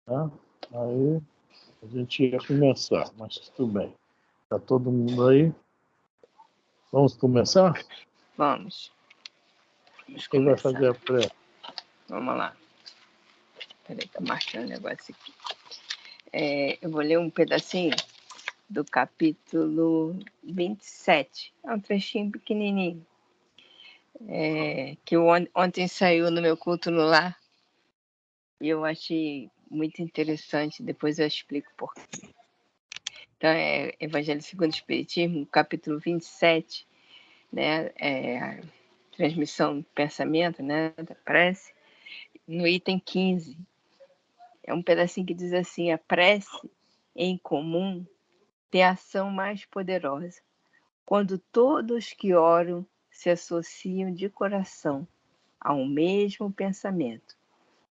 Tá? Aí a gente ia começar, mas tudo bem. Tá todo mundo aí? Vamos começar? Vamos. Vamos Quem vai começar. fazer a prece? Vamos lá. Peraí que eu marquei um negócio aqui. Eu vou ler um pedacinho do capítulo 27. É um trechinho pequenininho. Que ontem saiu no meu culto no lar. E eu achei muito interessante. Depois eu explico por quê. Então, é Evangelho segundo o Espiritismo, capítulo 27, né? A transmissão do pensamento, né? Da prece, no item 15. É um pedacinho que diz assim: a prece em comum tem ação mais poderosa quando todos que oram se associam de coração ao mesmo pensamento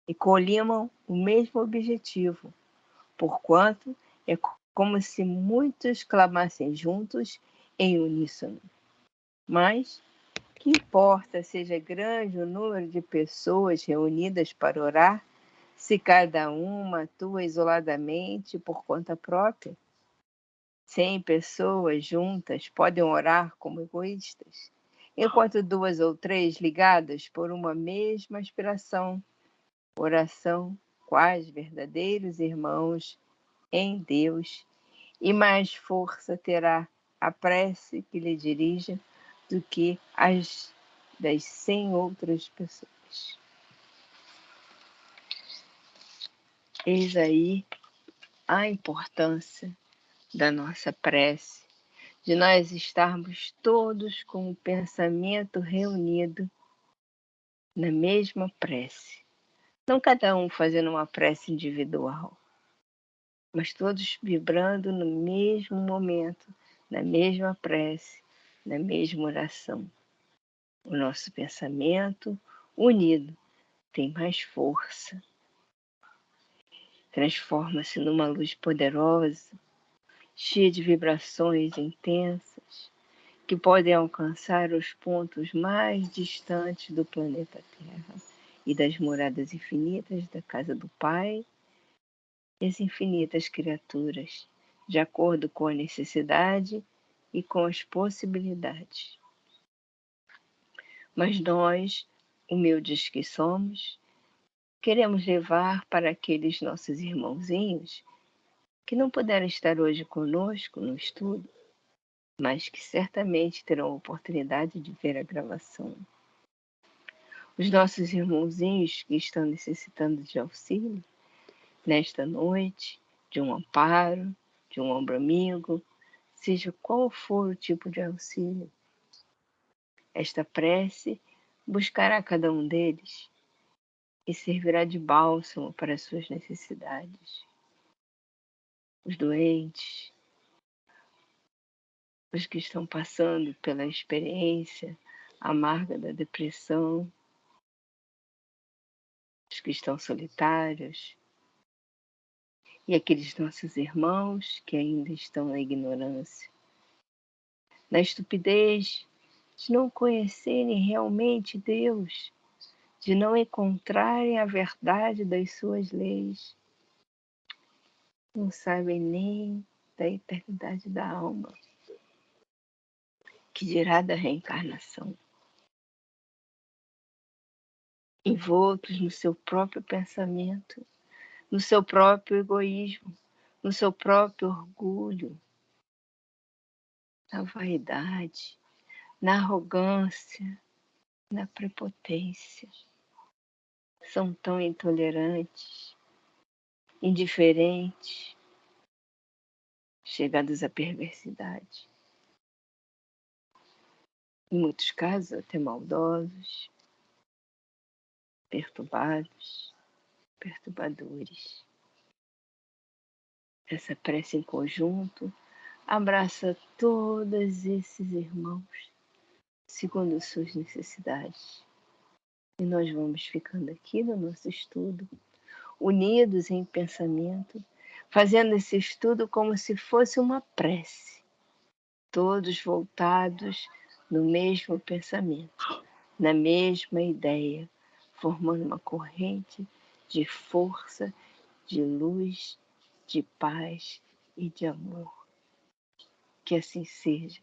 e colimam o mesmo objetivo, porquanto é como se muitos clamassem juntos em uníssono. Mas que importa seja grande o número de pessoas reunidas para orar, se cada uma atua isoladamente por conta própria? 100 pessoas juntas podem orar como egoístas, enquanto 2 ou 3 ligadas por uma mesma aspiração, oração, quais verdadeiros irmãos em Deus, e mais força terá a prece que lhe dirija do que as das 100 outras pessoas. Eis aí a importância da nossa prece, de nós estarmos todos com o pensamento reunido na mesma prece. Não cada um fazendo uma prece individual, mas todos vibrando no mesmo momento, na mesma prece, na mesma oração. O nosso pensamento unido tem mais força, transforma-se numa luz poderosa, cheia de vibrações intensas, que podem alcançar os pontos mais distantes do planeta Terra e das moradas infinitas da casa do Pai e as infinitas criaturas, de acordo com a necessidade e com as possibilidades. Mas nós, humildes que somos, queremos levar para aqueles nossos irmãozinhos que não puderam estar hoje conosco no estudo, mas que certamente terão a oportunidade de ver a gravação. Os nossos irmãozinhos que estão necessitando de auxílio, nesta noite, de um amparo, de um ombro amigo, seja qual for o tipo de auxílio. Esta prece buscará cada um deles e servirá de bálsamo para as suas necessidades. Os doentes, os que estão passando pela experiência amarga da depressão, os que estão solitários, e aqueles nossos irmãos que ainda estão na ignorância, na estupidez de não conhecerem realmente Deus, de não encontrarem a verdade das suas leis, não sabem nem da eternidade da alma, que dirá da reencarnação. Envoltos no seu próprio pensamento, no seu próprio egoísmo, no seu próprio orgulho, na vaidade, na arrogância, na prepotência. São tão intolerantes, indiferentes, chegados à perversidade. Em muitos casos, até maldosos, perturbados, perturbadores. Essa prece em conjunto abraça todos esses irmãos, segundo suas necessidades. E nós vamos ficando aqui no nosso estudo, unidos em pensamento, fazendo esse estudo como se fosse uma prece, todos voltados no mesmo pensamento, na mesma ideia, formando uma corrente de força de luz, de paz e de amor. Que assim seja,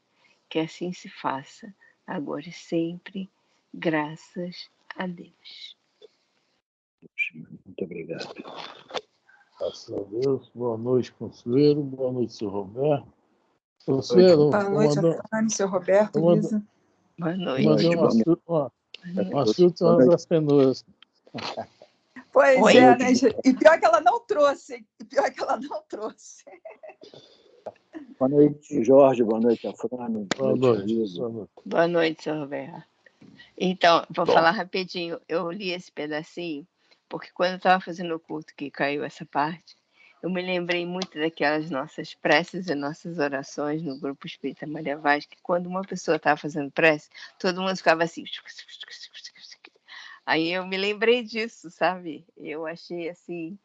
que assim se faça, agora e sempre, graças a Deus. Muito obrigado. Graças a Deus. Boa noite, conselheiro. Boa noite, seu Roberto. Conselheiro, Boa noite, Afane, seu Roberto, Lisa. Boa noite. Mandei umas frutas das cenouras. Pois Oi? é, né? E pior que ela não trouxe. Boa noite, Jorge. Boa noite, Afrânio. Boa noite. Boa noite, seu Roberto. Então, vou falar rapidinho. Eu li esse pedacinho, porque quando eu estava fazendo o culto que caiu essa parte, eu me lembrei muito daquelas nossas preces e nossas orações no Grupo Espírita Maria Vaz, que quando uma pessoa estava fazendo prece, todo mundo ficava assim. Aí eu me lembrei disso, sabe? Eu achei assim,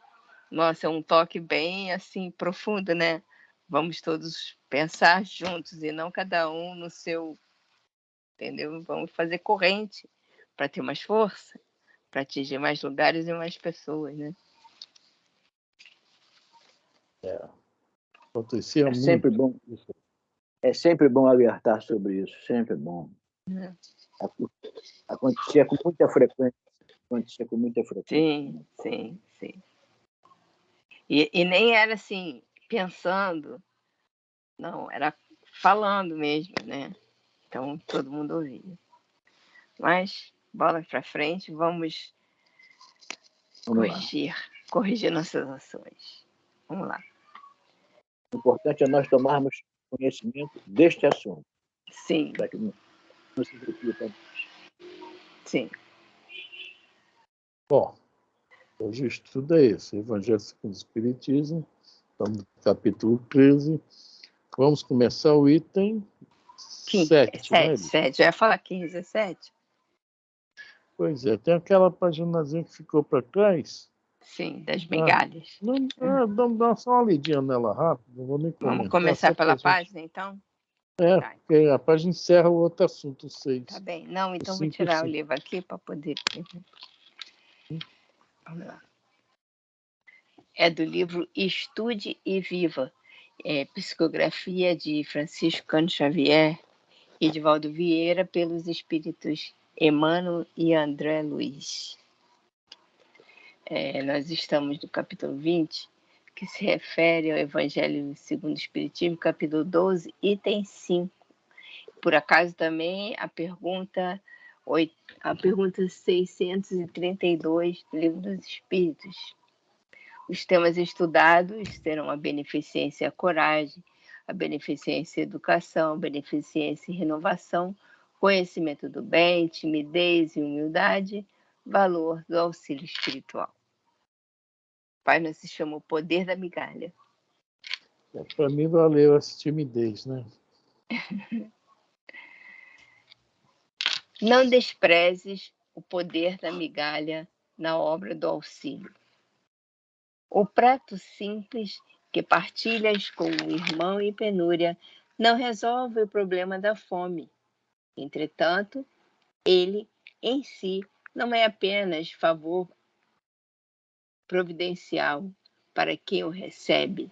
nossa, um toque bem assim profundo, né? Vamos todos pensar juntos e não cada um no seu, entendeu? Vamos fazer corrente para ter mais força, para atingir mais lugares e mais pessoas, né? Acontecia muito. Sempre bom. É sempre bom alertar sobre isso, sempre bom. Acontecia com muita frequência. Sim. E nem era assim, pensando, não, era falando mesmo, né? Então todo mundo ouvia. Mas, bola para frente, vamos corrigir nossas ações. Vamos lá. O importante é nós tomarmos conhecimento deste assunto. Sim. Para que não se repita. Sim. Bom, hoje o estudo é esse, Evangelho segundo o Espiritismo, estamos no capítulo 13. Vamos começar o item 7, né? 7. Eu ia falar 15, 17? Pois é, tem aquela paginazinha que ficou para trás. Sim, das migalhas. Dá só uma lidinha nela rápido, não vou nem comentar. Vamos começar pela página, então? Tá, porque a página encerra o outro assunto, 6. Tá bem. Não, então vou tirar o livro aqui para poder... Vamos lá. É do livro Estude e Viva, psicografia de Francisco Cândido Xavier e de Valdo Vieira pelos espíritos Emmanuel e André Luiz. Nós estamos no capítulo 20, que se refere ao Evangelho segundo o Espiritismo, capítulo 12, item 5. Por acaso também a pergunta 632 do Livro dos Espíritos. Os temas estudados serão a beneficência e a coragem, a beneficência e a educação, a beneficência e renovação, conhecimento do bem, timidez e humildade, valor do auxílio espiritual. A página se chama O Poder da Migalha. Para mim valeu essa timidez, né? Não desprezes o poder da migalha na obra do auxílio. O prato simples que partilhas com o irmão em penúria não resolve o problema da fome. Entretanto, ele, em si, não é apenas favor providencial para quem o recebe,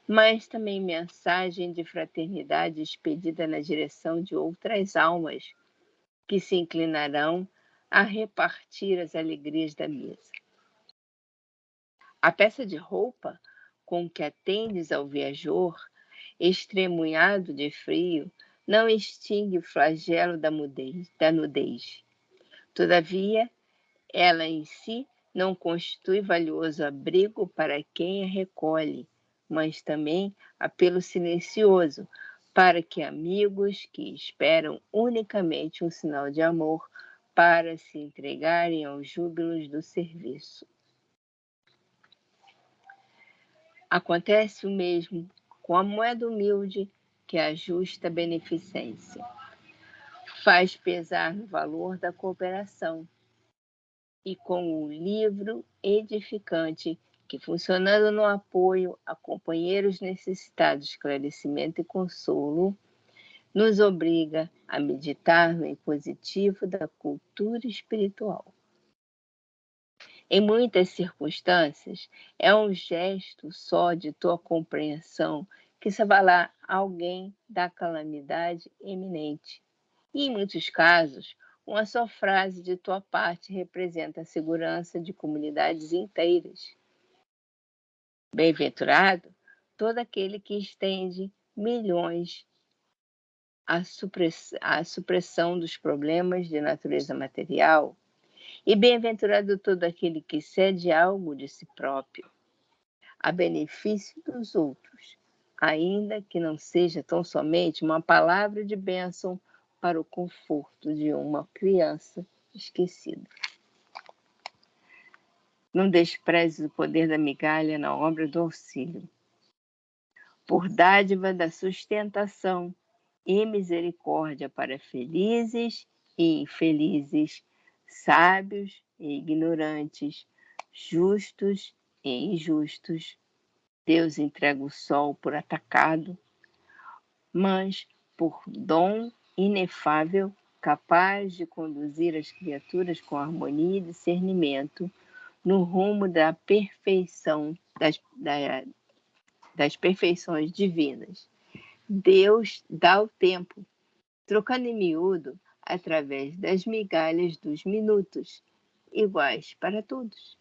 mas também mensagem de fraternidade expedida na direção de outras almas que se inclinarão a repartir as alegrias da mesa. A peça de roupa com que atendes ao viajor, estremunhado de frio, não extingue o flagelo da nudez. Todavia, ela em si não constitui valioso abrigo para quem a recolhe, mas também apelo silencioso para que amigos que esperam unicamente um sinal de amor para se entregarem aos júbilos do serviço. Acontece o mesmo com a moeda humilde que a justa beneficência. Faz pesar no valor da cooperação e com o livro edificante que, funcionando no apoio a companheiros necessitados de esclarecimento e consolo, nos obriga a meditar no impositivo da cultura espiritual. Em muitas circunstâncias, é um gesto só de tua compreensão que salvará alguém da calamidade iminente. E, em muitos casos, uma só frase de tua parte representa a segurança de comunidades inteiras. Bem-aventurado todo aquele que estende milhões à supressão dos problemas de natureza material, e bem-aventurado todo aquele que cede algo de si próprio, a benefício dos outros, ainda que não seja tão somente uma palavra de bênção para o conforto de uma criança esquecida. Não despreze o poder da migalha na obra do auxílio. Por dádiva da sustentação e misericórdia para felizes e infelizes, sábios e ignorantes, justos e injustos, Deus entrega o sol por atacado, mas por dom inefável, capaz de conduzir as criaturas com harmonia e discernimento no rumo da perfeição, das perfeições divinas. Deus dá o tempo, trocando em miúdo através das migalhas dos minutos, iguais para todos.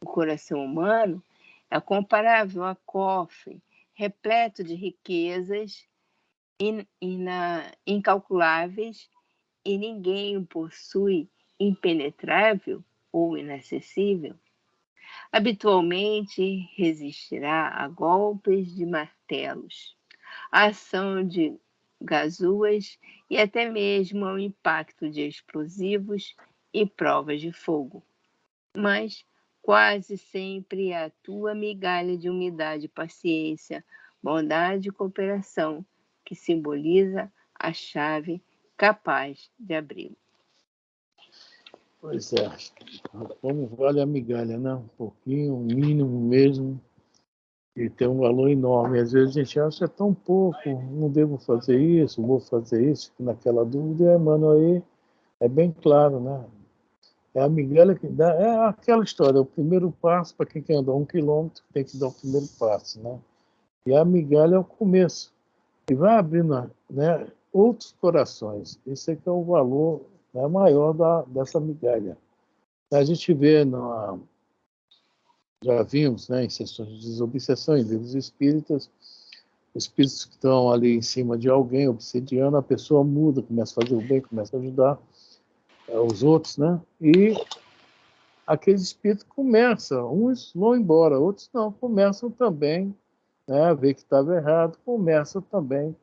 O coração humano é comparável a cofre, repleto de riquezas incalculáveis, e ninguém o possui impenetrável ou inacessível. Habitualmente resistirá a golpes de martelos, a ação de gazuas e até mesmo ao impacto de explosivos e provas de fogo. Mas quase sempre é a tua migalha de humildade e paciência, bondade e cooperação que simboliza a chave capaz de abri-lo. Pois é. Como vale a migalha, né? Um pouquinho, um mínimo mesmo, e tem um valor enorme. Às vezes a gente acha tão pouco, não devo fazer isso, vou fazer isso, naquela dúvida, e Emmanuel aí é bem claro, né? É a migalha que dá, é aquela história, o primeiro passo, para quem quer andar 1 quilômetro, tem que dar o primeiro passo, né? E a migalha é o começo, e vai abrindo, né, outros corações. Esse é que é o valor, né, maior dessa migalha. A gente vê, já vimos, né, em sessões de desobsessão, em livros espíritas, os espíritos que estão ali em cima de alguém, obsidiando, a pessoa muda, começa a fazer o bem, começa a ajudar os outros, né? E aqueles espíritos começam, uns vão embora, outros não, começam também, né, a ver que estava errado, começam também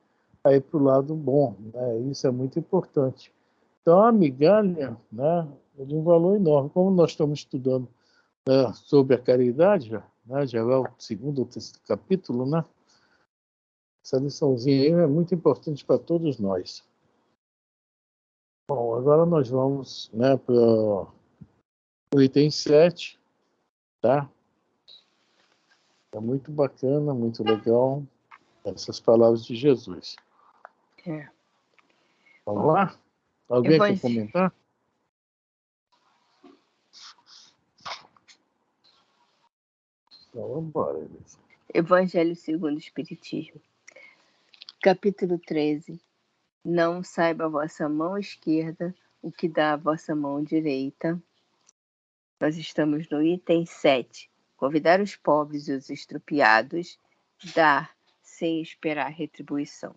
a ir para o lado bom, né? Isso é muito importante. Então, a migalha, né, é de um valor enorme. Como nós estamos estudando, né, sobre a caridade, já é o segundo ou terceiro capítulo, né? Essa liçãozinha aí é muito importante para todos nós. Bom, agora nós vamos, né, para o item 7, tá? É muito bacana, muito legal essas palavras de Jesus. É. Vamos lá? Alguém quer comentar? Então, vamos embora, Elisa. Evangelho segundo o Espiritismo. Capítulo 13. Não saiba a vossa mão esquerda o que dá a vossa mão direita. Nós estamos no item 7. Convidar os pobres e os estrupiados, dar sem esperar retribuição.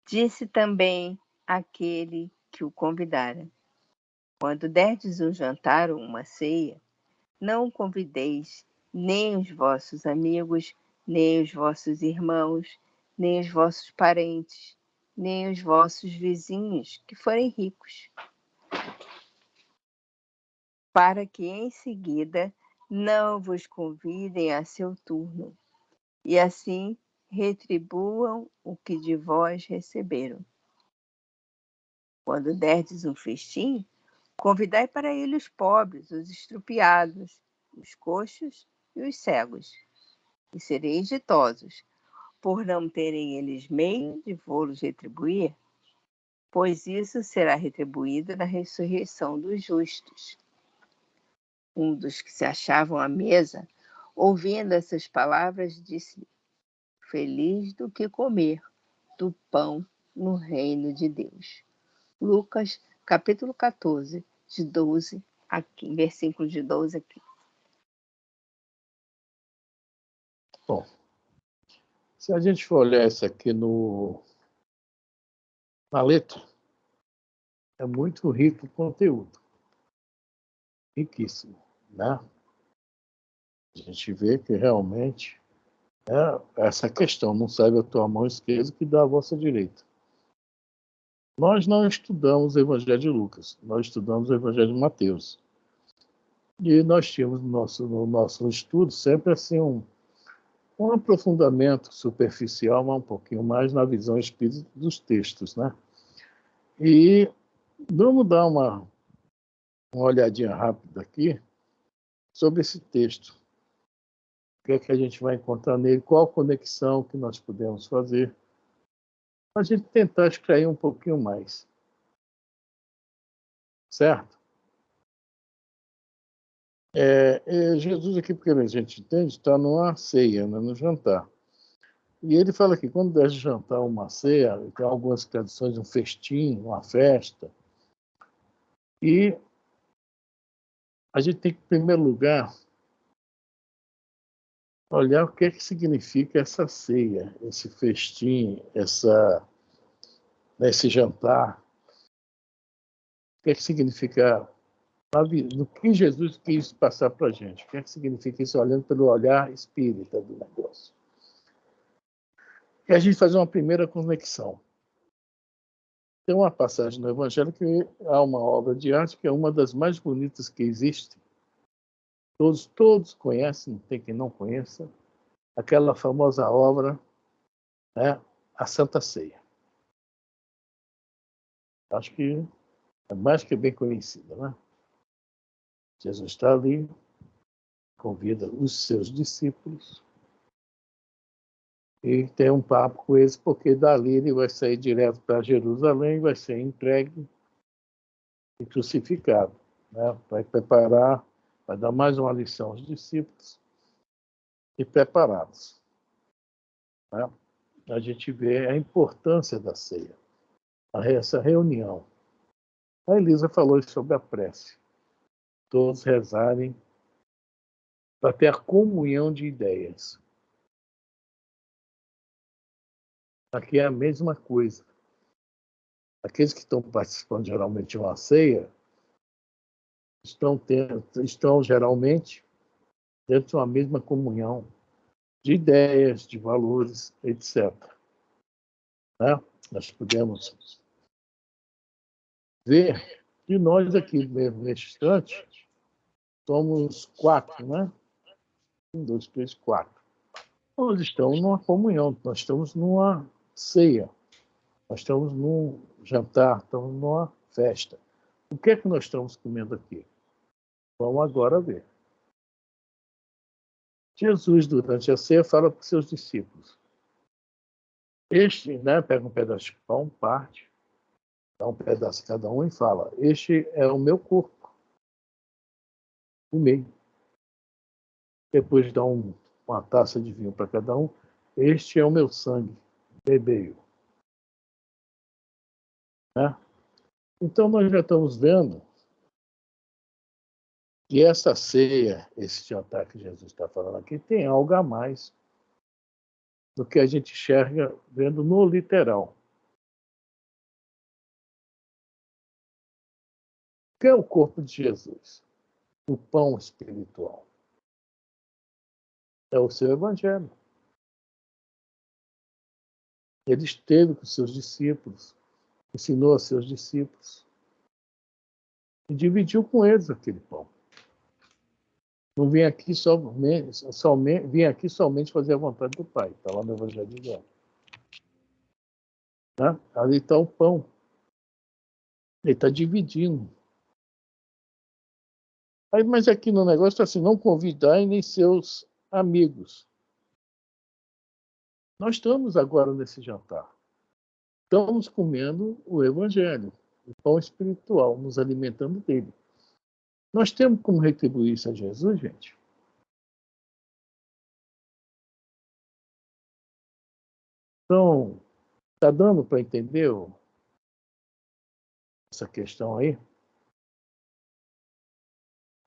Disse também aquele que o convidara: quando derdes um jantar ou uma ceia, não convideis nem os vossos amigos, nem os vossos irmãos, nem os vossos parentes, nem os vossos vizinhos, que forem ricos, para que em seguida não vos convidem a seu turno, e assim retribuam o que de vós receberam. Quando derdes um festim, convidai para ele os pobres, os estrupiados, os coxos e os cegos, e sereis ditosos, por não terem eles meio de vos retribuir, pois isso será retribuído na ressurreição dos justos. Um dos que se achavam à mesa, ouvindo essas palavras, disse: Feliz do que comer do pão no reino de Deus. Lucas, capítulo 14, de 12 aqui, versículo de 12 aqui. Bom, se a gente for olhar isso aqui na letra, é muito rico o conteúdo. Riquíssimo, né? A gente vê que realmente é essa questão, não sabe a tua mão esquerda que dá a vossa direita. Nós não estudamos o Evangelho de Lucas, nós estudamos o Evangelho de Mateus. E nós tínhamos no nosso estudo sempre assim um aprofundamento superficial, mas um pouquinho mais na visão espírita dos textos, né? E vamos dar uma olhadinha rápida aqui sobre esse texto. O que é que a gente vai encontrar nele? Qual a conexão que nós podemos fazer? Para a gente tentar extrair um pouquinho mais. Certo? Jesus aqui, porque a gente entende, está numa ceia, né, no jantar. E ele fala que quando deve jantar uma ceia, tem algumas tradições, um festim, uma festa. E a gente tem que, em primeiro lugar, olhar o que é que significa essa ceia, esse festim, esse jantar. O que é que significa, no que Jesus quis passar para a gente. O que é que significa isso, olhando pelo olhar espírita do negócio. E a gente faz uma primeira conexão. Tem uma passagem no Evangelho que há uma obra de arte que é uma das mais bonitas que existe. Todos conhecem, não tem quem não conheça, aquela famosa obra, né, A Santa Ceia. Acho que é mais que bem conhecida, né? Jesus está ali, convida os seus discípulos e tem um papo com eles, porque dali ele vai sair direto para Jerusalém, vai ser entregue e crucificado, né? Vai preparar, vai dar mais uma lição aos discípulos e prepará-los, né? A gente vê a importância da ceia, essa reunião. A Elisa falou sobre a prece. Todos rezarem para ter a comunhão de ideias. Aqui é a mesma coisa. Aqueles que estão participando geralmente de uma ceia estão geralmente dentro de uma mesma comunhão de ideias, de valores, etc. Né? Nós podemos ver que nós aqui mesmo neste instante somos 4, né? 1, 2, 3, 4. Nós estamos numa comunhão, nós estamos numa ceia, nós estamos num jantar, estamos numa festa. O que é que nós estamos comendo aqui? Vamos agora ver. Jesus, durante a ceia, fala para os seus discípulos. Né, pega um pedaço de pão, parte, dá um pedaço a cada um e fala: Este é o meu corpo. O meio. Depois dá uma taça de vinho para cada um. Este é o meu sangue. Bebei-o. Né? Então, nós já estamos vendo que essa ceia, esse jantar que Jesus está falando aqui, tem algo a mais do que a gente enxerga vendo no literal. O que é o corpo de Jesus? O pão espiritual. É o seu evangelho. Ele esteve com seus discípulos, ensinou a seus discípulos e dividiu com eles aquele pão. Não vim aqui somente fazer a vontade do Pai. Está lá no Evangelho de João. Né? Ali está o pão. Ele está dividindo. Aí, mas aqui no negócio está assim, não convidai nem seus amigos. Nós estamos agora nesse jantar. Estamos comendo o Evangelho, o pão espiritual, nos alimentando dele. Nós temos como retribuir isso a Jesus, gente? Então, está dando para entender essa questão aí?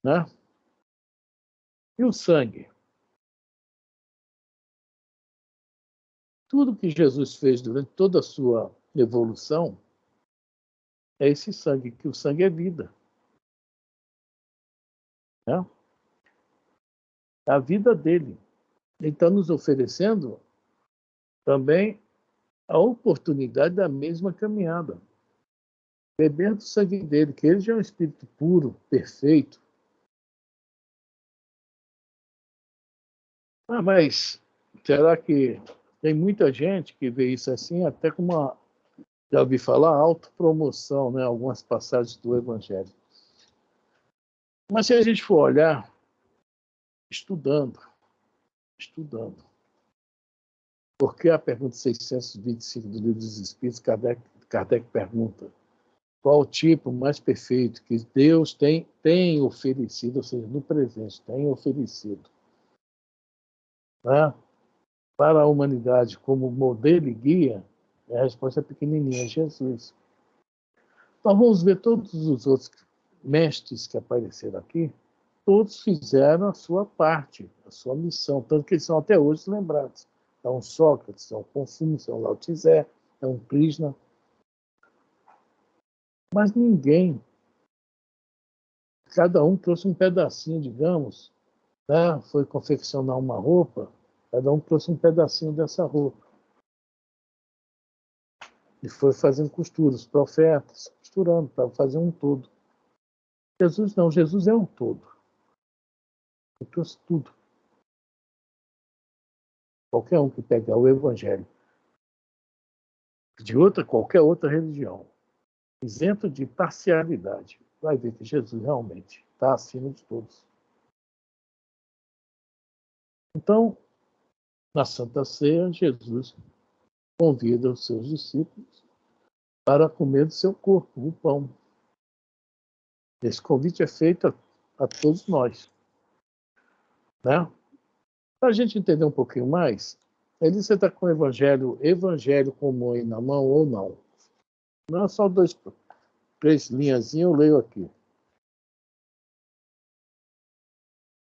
Né? E o sangue? Tudo que Jesus fez durante toda a sua evolução é esse sangue, que o sangue é vida. Né? É a vida dele. Ele está nos oferecendo também a oportunidade da mesma caminhada. Beber do sangue dele, que ele já é um espírito puro, perfeito. Mas será que tem muita gente que vê isso assim, até como uma, já ouvi falar, autopromoção, né? Algumas passagens do Evangelho. Mas se a gente for olhar, estudando, porque a pergunta 625 do Livro dos Espíritos, Kardec pergunta: qual o tipo mais perfeito que Deus tem oferecido, ou seja, no presente, tem oferecido, né, para a humanidade como modelo e guia? A resposta é pequenininha: Jesus. Então vamos ver todos os outros mestres que apareceram aqui, todos fizeram a sua parte, a sua missão, tanto que eles são até hoje lembrados. É um Sócrates, é um Confúcio, é um Lao Tse, é um Krishna. Mas ninguém, cada um trouxe um pedacinho, digamos, né? Foi confeccionar uma roupa, cada um trouxe um pedacinho dessa roupa. E foi fazendo costura, os profetas, costurando, para fazer um todo. Jesus não, Jesus é um todo. Ele trouxe tudo. Qualquer um que pegar o Evangelho de qualquer outra religião, isento de parcialidade, vai ver que Jesus realmente está acima de todos. Então, na Santa Ceia, Jesus convida os seus discípulos para comer do seu corpo, o pão. Esse convite é feito a todos nós. Né? Para a gente entender um pouquinho mais, ele você está com o evangelho comum aí na mão ou não? Não é só três linhazinhas, eu leio aqui.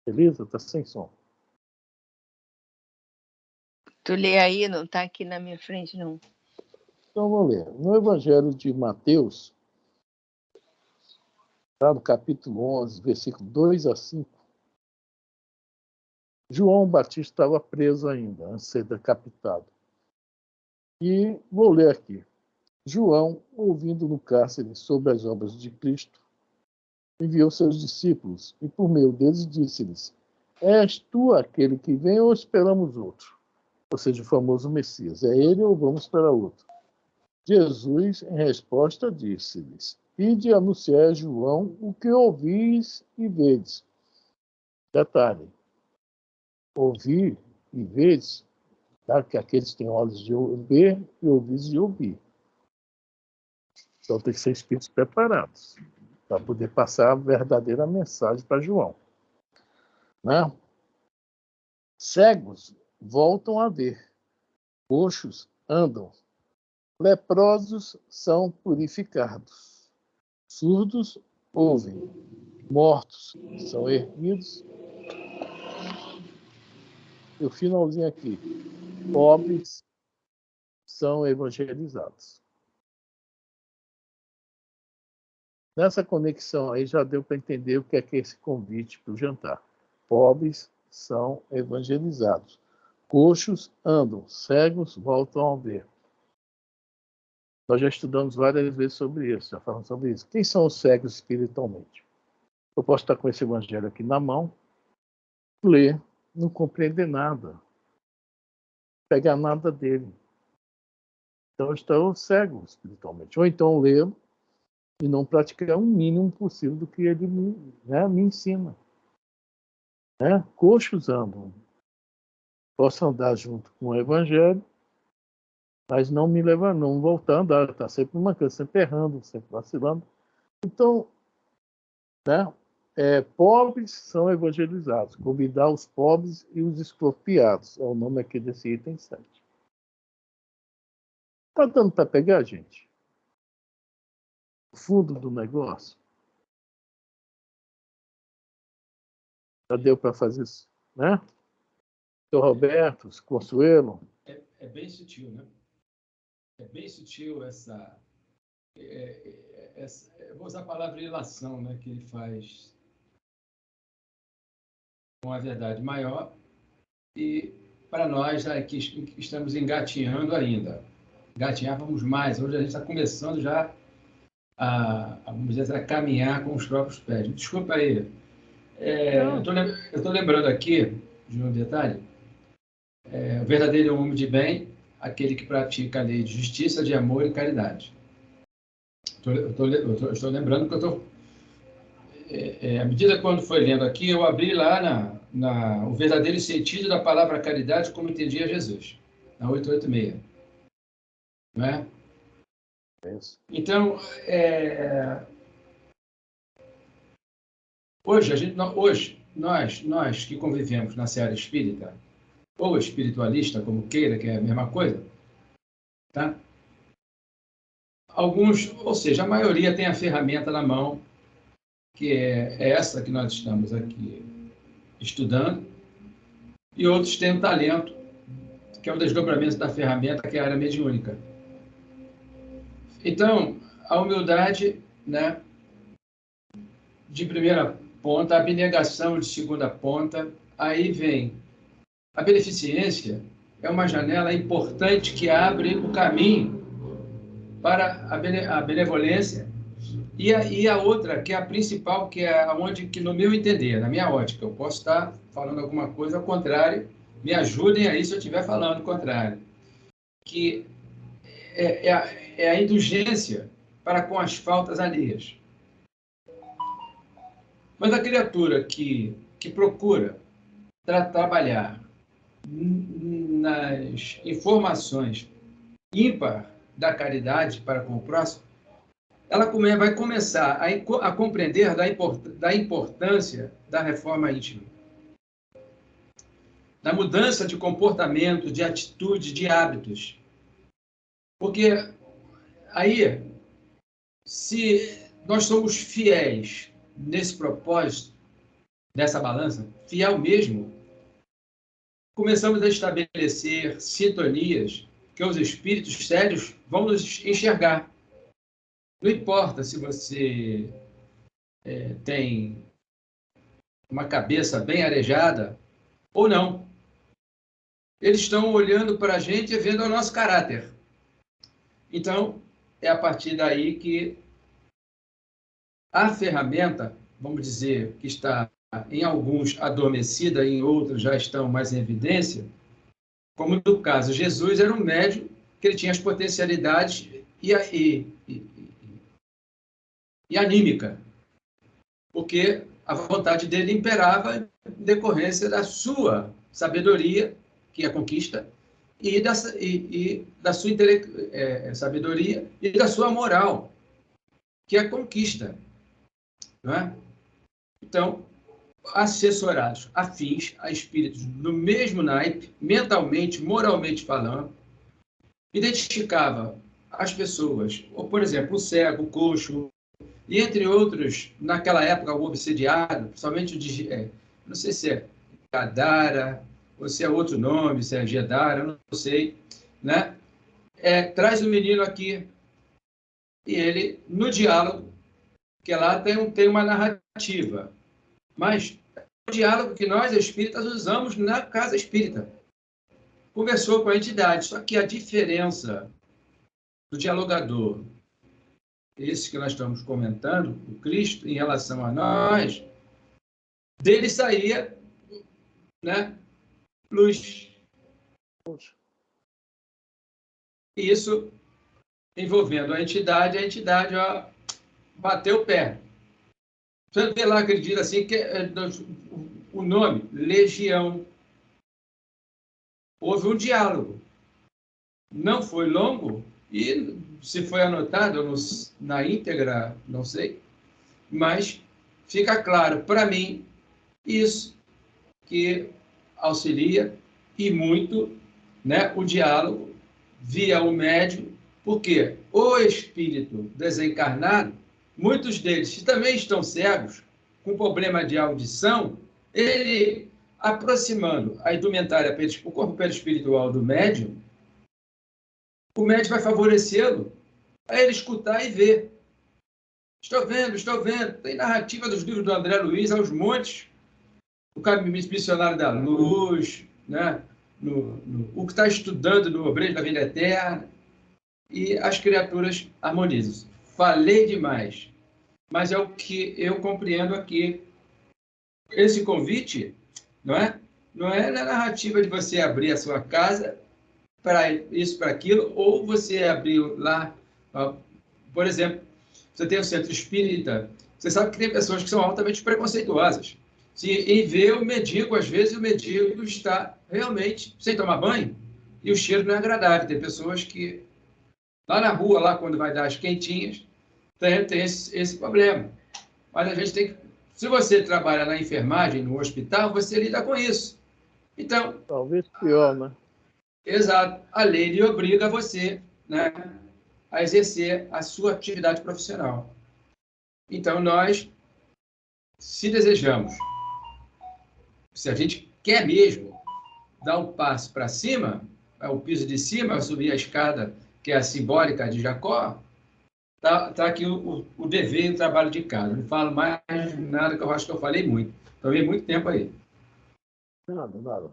Beleza? Está sem som. Tu lê aí, não está aqui na minha frente, não. Então, vou ler. No Evangelho de Mateus, tá, no capítulo 11, versículo 2 a 5, João Batista estava preso ainda, antes de ser decapitado. E vou ler aqui. João, ouvindo no cárcere sobre as obras de Cristo, enviou seus discípulos e, por meio deles, disse-lhes: És tu aquele que vem ou esperamos outro? Ou seja, o famoso Messias. É ele ou vamos esperar outro? Jesus, em resposta, disse-lhes: Ide anunciar a João o que ouvis e vedes. Detalhe: ouvir e vedes, tá? Que aqueles têm olhos de ver e ouvidos de ouvir. Então tem que ser espíritos preparados para poder passar a verdadeira mensagem para João. Né? Cegos voltam a ver, coxos andam, leprosos são purificados, surdos ouvem, mortos são erguidos. E o finalzinho aqui: pobres são evangelizados. Nessa conexão aí já deu para entender o que é esse convite para o jantar. Pobres são evangelizados. Coxos andam, cegos voltam a ver. Nós já estudamos várias vezes sobre isso, já falamos sobre isso. Quem são os cegos espiritualmente? Eu posso estar com esse evangelho aqui na mão, ler, não compreender nada, pegar nada dele. Então eu estou cego espiritualmente. Ou então ler e não praticar o mínimo possível do que ele me ensina. Né? Coxos andam. Posso andar junto com o evangelho, mas não me levar, não voltar a andar, está sempre mancando, sempre errando, sempre vacilando. Então, né, pobres são evangelizados. Convidar os pobres e os expropriados. É o nome aqui desse item 7. Está dando para pegar, gente? O fundo do negócio? Já deu para fazer isso, né? Seu Roberto, Consuelo. É bem sutil, né? É bem sutil essa vou usar a palavra ilação, né, que ele faz com a verdade maior, e para nós que estamos engatinhando ainda, engatinhávamos mais, hoje a gente está começando já vamos dizer, a caminhar com os próprios pés. Desculpa aí, eu estou lembrando aqui de um detalhe, o verdadeiro homem de bem, aquele que pratica a lei de justiça, de amor e caridade. Estou lembrando que eu estou... à medida que quando foi lendo aqui, eu abri lá o verdadeiro sentido da palavra caridade como entendia Jesus, na 886. Não é? Então, hoje, nós que convivemos na seara espírita, ou espiritualista, como queira, que é a mesma coisa, tá? Alguns, ou seja, a maioria tem a ferramenta na mão, que é essa que nós estamos aqui estudando, e outros têm o talento, que é o desdobramento da ferramenta, que é a área mediúnica. Então, a humildade, né, de primeira ponta, a abnegação de segunda ponta, aí vem a beneficência, é uma janela importante que abre o caminho para a benevolência, e a outra, que é a principal, que é onde, que no meu entender, na minha ótica, eu posso estar falando alguma coisa ao contrário, me ajudem aí se eu estiver falando o contrário, que é a indulgência para com as faltas alheias. Mas a criatura que procura trabalhar nas informações ímpar da caridade para com o próximo, ela vai começar a compreender da importância da reforma íntima, da mudança de comportamento, de atitude, de hábitos. Porque aí, se nós somos fiéis nesse propósito, nessa balança, fiel mesmo, começamos a estabelecer sintonias que os espíritos sérios vão nos enxergar. Não importa se você tem uma cabeça bem arejada ou não. Eles estão olhando para a gente e vendo o nosso caráter. Então, é a partir daí que a ferramenta, vamos dizer, que está em alguns adormecida, em outros já estão mais em evidência, como no caso, Jesus era um médium que ele tinha as potencialidades e anímica, porque a vontade dele imperava em decorrência da sua sabedoria, que é a conquista, e da sua sabedoria e da sua moral, que é a conquista. Não é? Então, assessorados, afins a espíritos no mesmo naipe, mentalmente, moralmente falando, identificava as pessoas, ou, por exemplo, o cego, o coxo, e entre outros, naquela época, o obsediado, principalmente não sei se é Gadara, ou se é outro nome, se é Gedara, não sei, né? Traz o menino aqui, e ele, no diálogo, que lá tem uma narrativa, mas é o diálogo que nós, espíritas, usamos na casa espírita. Conversou com a entidade, só que a diferença do dialogador, esse que nós estamos comentando, o Cristo, em relação a nós, dele saía, né, luz. E isso envolvendo a entidade bateu o pé. Você vê lá que ele diz assim, que o nome, Legião. Houve um diálogo. Não foi longo, e se foi anotado na íntegra, não sei, mas fica claro para mim isso que auxilia e muito, né, o diálogo via o médium, porque o espírito desencarnado, muitos deles que também estão cegos, com problema de audição, ele aproximando a indumentária, o corpo perispiritual do médium, o médium vai favorecê-lo a ele escutar e ver. Estou vendo, estou vendo. Tem narrativa dos livros do André Luiz aos montes, o caminho missionário da luz, né? O que está estudando no Obreiro da Vida Eterna, e as criaturas harmonizam. Falei demais, mas é o que eu compreendo aqui. Esse convite, não é? Não é na narrativa de você abrir a sua casa para isso, para aquilo, ou você abrir lá, por exemplo, você tem um centro espírita, você sabe que tem pessoas que são altamente preconceituosas. E vê o mendigo, às vezes o mendigo está realmente sem tomar banho e o cheiro não é agradável. Tem pessoas que, lá na rua, lá quando vai dar as quentinhas, tem esse problema. Mas a gente tem que... Se você trabalha na enfermagem, no hospital, você lida com isso. Então... Talvez pior, né? Exato. A lei lhe obriga você, né, a exercer a sua atividade profissional. Então, nós, se desejamos, se a gente quer mesmo dar um passo para cima, o piso de cima, subir a escada, que é a simbólica de Jacó, tá aqui o dever e o trabalho de casa. Não falo mais nada, que eu acho que eu falei muito. Tomei muito tempo aí. Nada.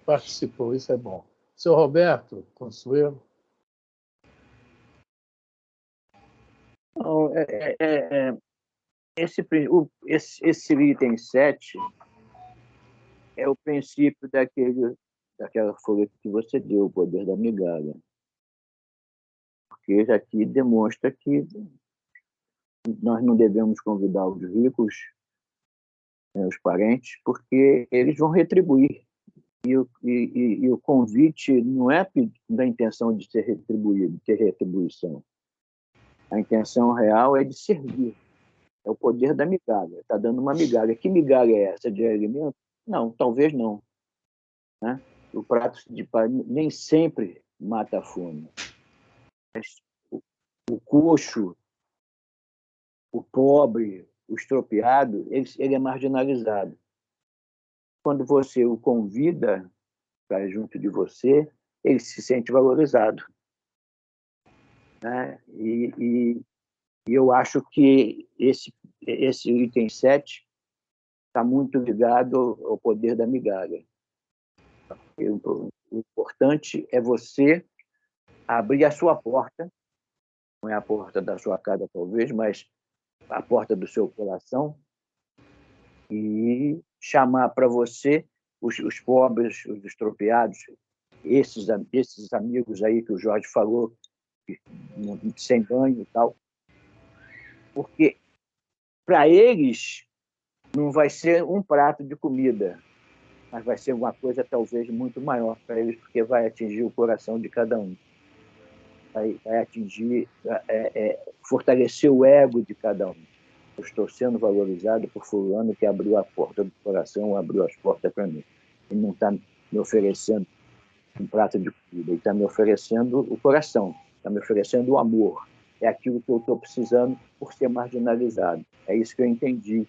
Participou, isso é bom. Seu Roberto Consuelo. Não, esse item 7 é o princípio daquela folha que você deu, o poder da migalha. Porque aqui demonstra que nós não devemos convidar os ricos, os parentes, porque eles vão retribuir. E o convite não é da intenção de ser retribuído, de ter retribuição. A intenção real é de servir. É o poder da migalha. Está dando uma migalha. Que migalha é essa? De alimento? Não, talvez não. Né? O prato de pão nem sempre mata a fome. Mas o coxo, o pobre, o estropiado, ele é marginalizado. Quando você o convida para junto de você, ele se sente valorizado. Né? E eu acho que esse item 7 está muito ligado ao poder da migalha. O importante é você abrir a sua porta, não é a porta da sua casa, talvez, mas a porta do seu coração, e chamar para você os pobres, os estropiados, esses amigos aí que o Jorge falou, sem banho e tal, porque para eles não vai ser um prato de comida, mas vai ser uma coisa talvez muito maior para eles, porque vai atingir o coração de cada um. Vai atingir, fortalecer o ego de cada um. Eu estou sendo valorizado por fulano que abriu a porta do coração, abriu as portas para mim. Ele não está me oferecendo um prato de comida, ele está me oferecendo o coração, está me oferecendo o amor. É aquilo que eu estou precisando por ser marginalizado. É isso que eu entendi.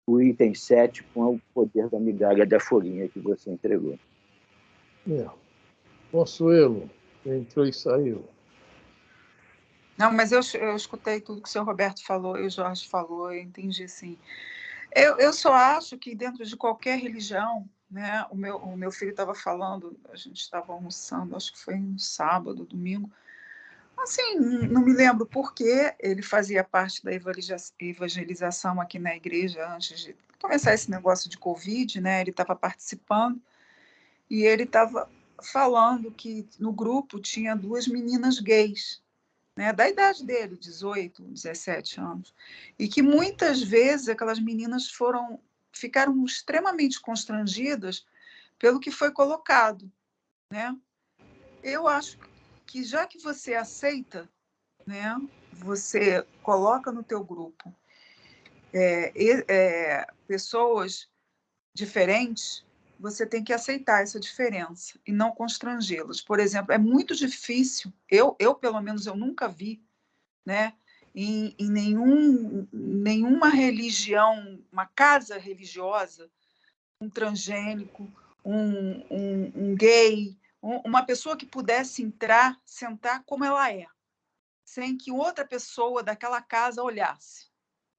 O item 7 com o poder da migalha da folhinha que você entregou. Consuelo, entrou e saiu. Não, mas eu escutei tudo que o senhor Roberto falou e o Jorge falou, eu entendi sim. Eu só acho que dentro de qualquer religião, né, o meu filho estava falando, a gente estava almoçando, acho que foi no sábado, domingo, assim, não me lembro por que ele fazia parte da evangelização aqui na igreja antes de começar esse negócio de Covid, né? Ele estava participando e ele estava falando que no grupo tinha 2 meninas gays, né, da idade dele, 18, 17 anos, e que muitas vezes aquelas meninas ficaram extremamente constrangidas pelo que foi colocado, né? Eu acho que já que você aceita, né, você coloca no teu grupo pessoas diferentes, você tem que aceitar essa diferença e não constrangê-las. Por exemplo, é muito difícil, eu pelo menos, eu nunca vi, né, em nenhuma religião, uma casa religiosa, um transgênico, um gay, uma pessoa que pudesse entrar, sentar como ela é, sem que outra pessoa daquela casa olhasse,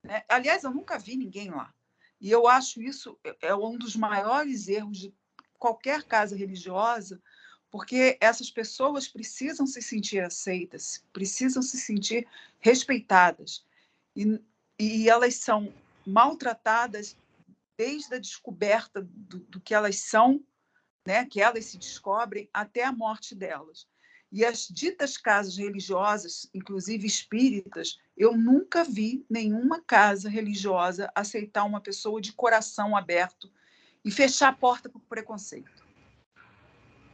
né? Aliás, eu nunca vi ninguém lá. E eu acho isso um dos maiores erros de qualquer casa religiosa, porque essas pessoas precisam se sentir aceitas, precisam se sentir respeitadas. E elas são maltratadas desde a descoberta do que elas são, né, que elas se descobrem, até a morte delas. E as ditas casas religiosas, inclusive espíritas, eu nunca vi nenhuma casa religiosa aceitar uma pessoa de coração aberto e fechar a porta para o preconceito.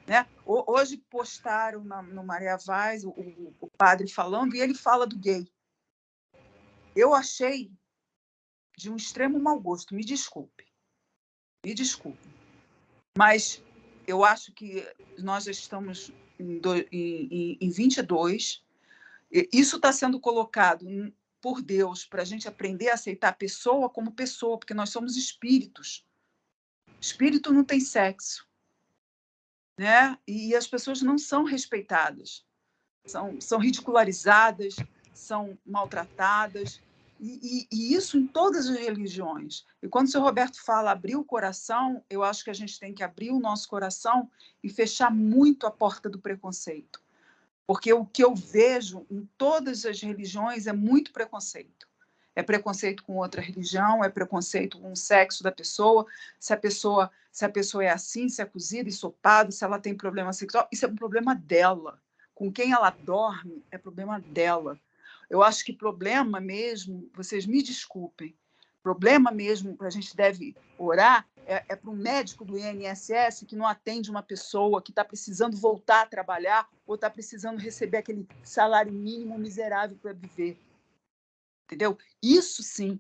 Né? Hoje postaram no Maria Vaz o padre falando, e ele fala do gay. Eu achei de um extremo mau gosto, me desculpe, mas eu acho que nós já estamos em 22, isso está sendo colocado por Deus para a gente aprender a aceitar a pessoa como pessoa, porque nós somos espíritos. Espírito não tem sexo, né? E as pessoas não são respeitadas, são ridicularizadas, são maltratadas, e isso em todas as religiões. E quando o seu Roberto fala abrir o coração, eu acho que a gente tem que abrir o nosso coração e fechar muito a porta do preconceito. Porque o que eu vejo em todas as religiões é muito preconceito. É preconceito com outra religião, é preconceito com o sexo da pessoa, se a pessoa é assim, se é cozida e sopada, se ela tem problema sexual, isso é um problema dela. Com quem ela dorme é problema dela. Eu acho que problema mesmo, vocês me desculpem, problema mesmo que a gente deve orar é para um médico do INSS que não atende uma pessoa que está precisando voltar a trabalhar ou está precisando receber aquele salário mínimo miserável para viver. Entendeu? Isso sim.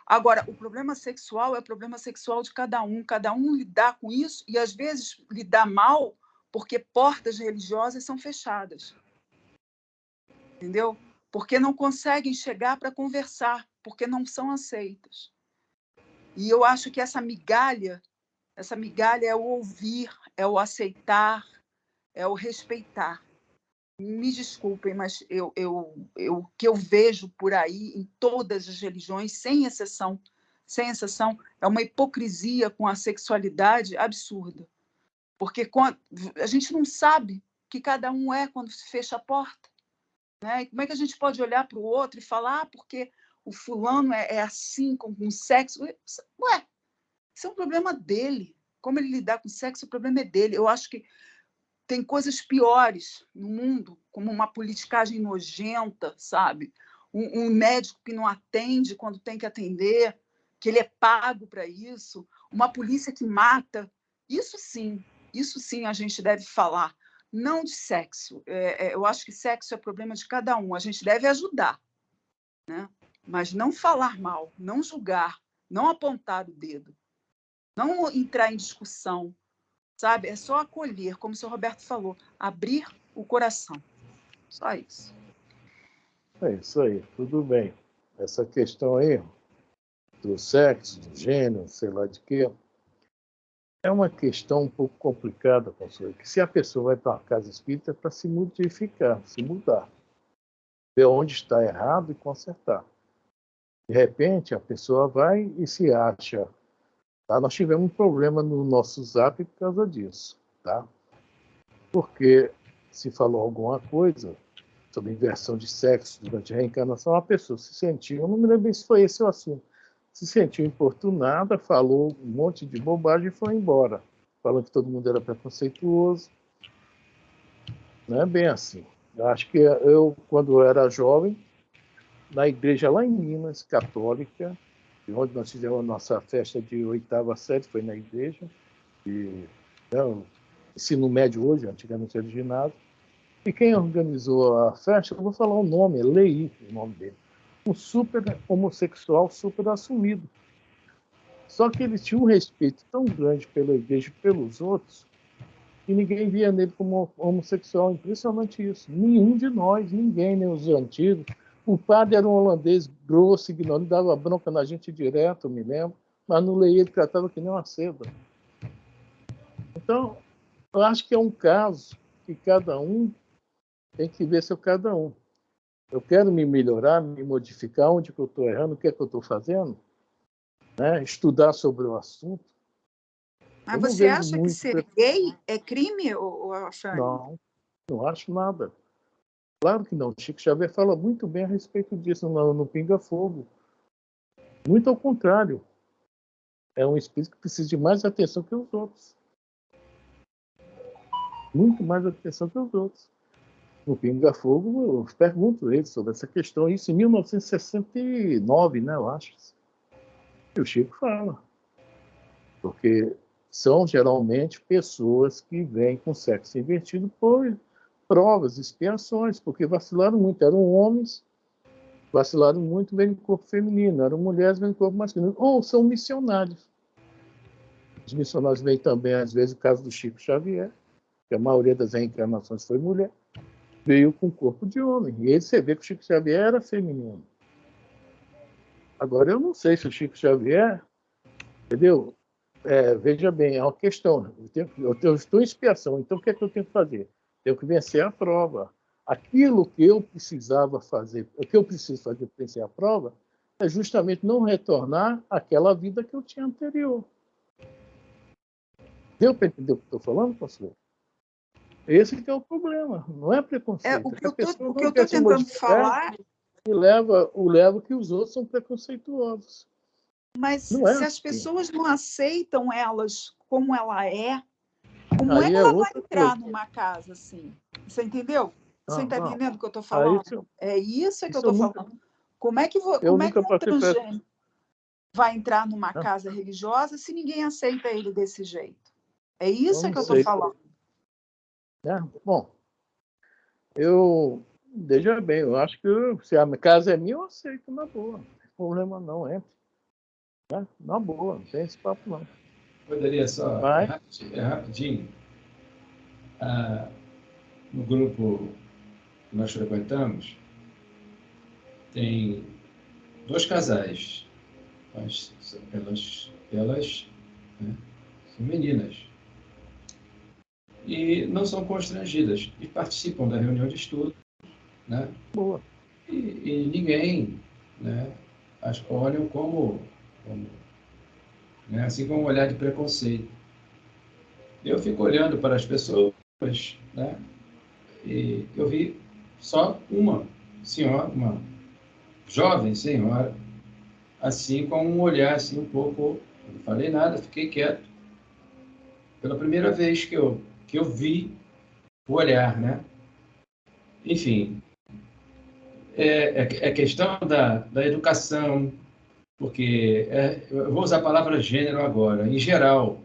Agora, o problema sexual é o problema sexual de cada um lidar com isso e, às vezes, lidar mal porque portas religiosas são fechadas. Entendeu? Porque não conseguem chegar para conversar, porque não são aceitas. E eu acho que essa migalha é o ouvir, é o aceitar, é o respeitar. Me desculpem, mas o que eu vejo por aí em todas as religiões, sem exceção, é uma hipocrisia com a sexualidade absurda. Porque a gente não sabe o que cada um é quando se fecha a porta. Né? E como é que a gente pode olhar para o outro e falar porque o fulano é assim, com sexo? Ué, isso é um problema dele. Como ele lidar com sexo, o problema é dele. Eu acho que tem coisas piores no mundo, como uma politicagem nojenta, sabe? Um médico que não atende quando tem que atender, que ele é pago para isso, uma polícia que mata. Isso sim a gente deve falar. Não de sexo. Eu acho que sexo é problema de cada um. A gente deve ajudar, né? Mas não falar mal, não julgar, não apontar o dedo, não entrar em discussão, sabe? É só acolher, como o senhor Roberto falou, abrir o coração. Só isso. É isso aí, tudo bem. Essa questão aí do sexo, do gênero, sei lá de quê, é uma questão um pouco complicada, professor, que se a pessoa vai para uma casa espírita é para se modificar, se mudar, ver onde está errado e consertar. De repente, a pessoa vai e se acha. Tá? Nós tivemos um problema no nosso Zap por causa disso, tá? Porque se falou alguma coisa sobre inversão de sexo durante a reencarnação, a pessoa se sentiu, eu não me lembro se foi esse o assunto, se sentiu importunada, falou um monte de bobagem e foi embora, falando que todo mundo era preconceituoso. Não é bem assim. Eu acho que eu, quando eu era jovem, na igreja lá em Minas, católica, onde nós fizemos a nossa festa de 8ª série, foi na igreja, e, ensino médio hoje, antigamente era ginásio, e quem organizou a festa, eu vou falar o nome, é Lei, o nome dele. um super homossexual, super assumido. Só que ele tinha um respeito tão grande pela igreja e pelos outros, que ninguém via nele como homossexual. Impressionante isso. Nenhum de nós, ninguém, nem os antigos. O padre era um holandês grosso, ignorante, dava bronca na gente direto, me lembro, mas no Lei ele tratava que nem uma seda. Então, eu acho que é um caso que cada um tem que ver seu cada um. Eu quero me melhorar, me modificar, onde que eu estou errando, o que é que eu estou fazendo, né? Estudar sobre o assunto. Mas você acha que ser gay é crime, Afrânio? Não, não acho nada. Claro que não. Chico Xavier fala muito bem a respeito disso no Pinga Fogo. Muito ao contrário. É um espírito que precisa de mais atenção que os outros. Muito mais atenção que os outros. No Pinga Fogo, eu pergunto ele sobre essa questão. Isso em 1969, né, eu acho. E o Chico fala. Porque são geralmente pessoas que vêm com sexo invertido por provas, expiações, porque vacilaram muito. Eram homens, vacilaram muito, vêm no corpo feminino. Eram mulheres, vêm no corpo masculino. Ou são missionários. Os missionários vêm também, às vezes, o caso do Chico Xavier, que a maioria das reencarnações foi mulher, veio com corpo de homem. E aí você vê que o Chico Xavier era feminino. Agora, eu não sei se o Chico Xavier, entendeu? Veja bem, é uma questão. Eu estou em expiação, então o que é que eu tenho que fazer? Tenho que vencer a prova. Aquilo que eu precisava fazer, o que eu preciso fazer para vencer a prova, é justamente não retornar àquela vida que eu tinha anterior. Deu para entender o que estou falando, pastor? Esse que é o problema, não é preconceito. O que eu estou tentando falar... E leva que os outros são preconceituosos. Mas se as pessoas não aceitam elas como ela é, como é que ela vai entrar numa casa assim? Você entendeu? Você está entendendo o que eu estou falando? É isso que eu estou falando. Como é que um transgênero vai entrar numa casa religiosa se ninguém aceita ele desse jeito? É isso que eu estou falando. Bom, veja bem, eu acho que se a casa é minha, eu aceito na boa. Não tem problema não, entra. Na boa, não tem esse papo não. Poderia só, rapidinho. No grupo que nós frequentamos, tem 2 casais. Elas né, são meninas. E não são constrangidas. E participam da reunião de estudo. Né? Boa. E ninguém, né, as olham como né, assim como um olhar de preconceito. Eu fico olhando para as pessoas, né, e eu vi só uma senhora, uma jovem senhora, assim com um olhar assim um pouco, não falei nada, fiquei quieto. Pela primeira vez que eu vi o olhar, né? Enfim, é questão da educação, porque eu vou usar a palavra gênero agora, em geral,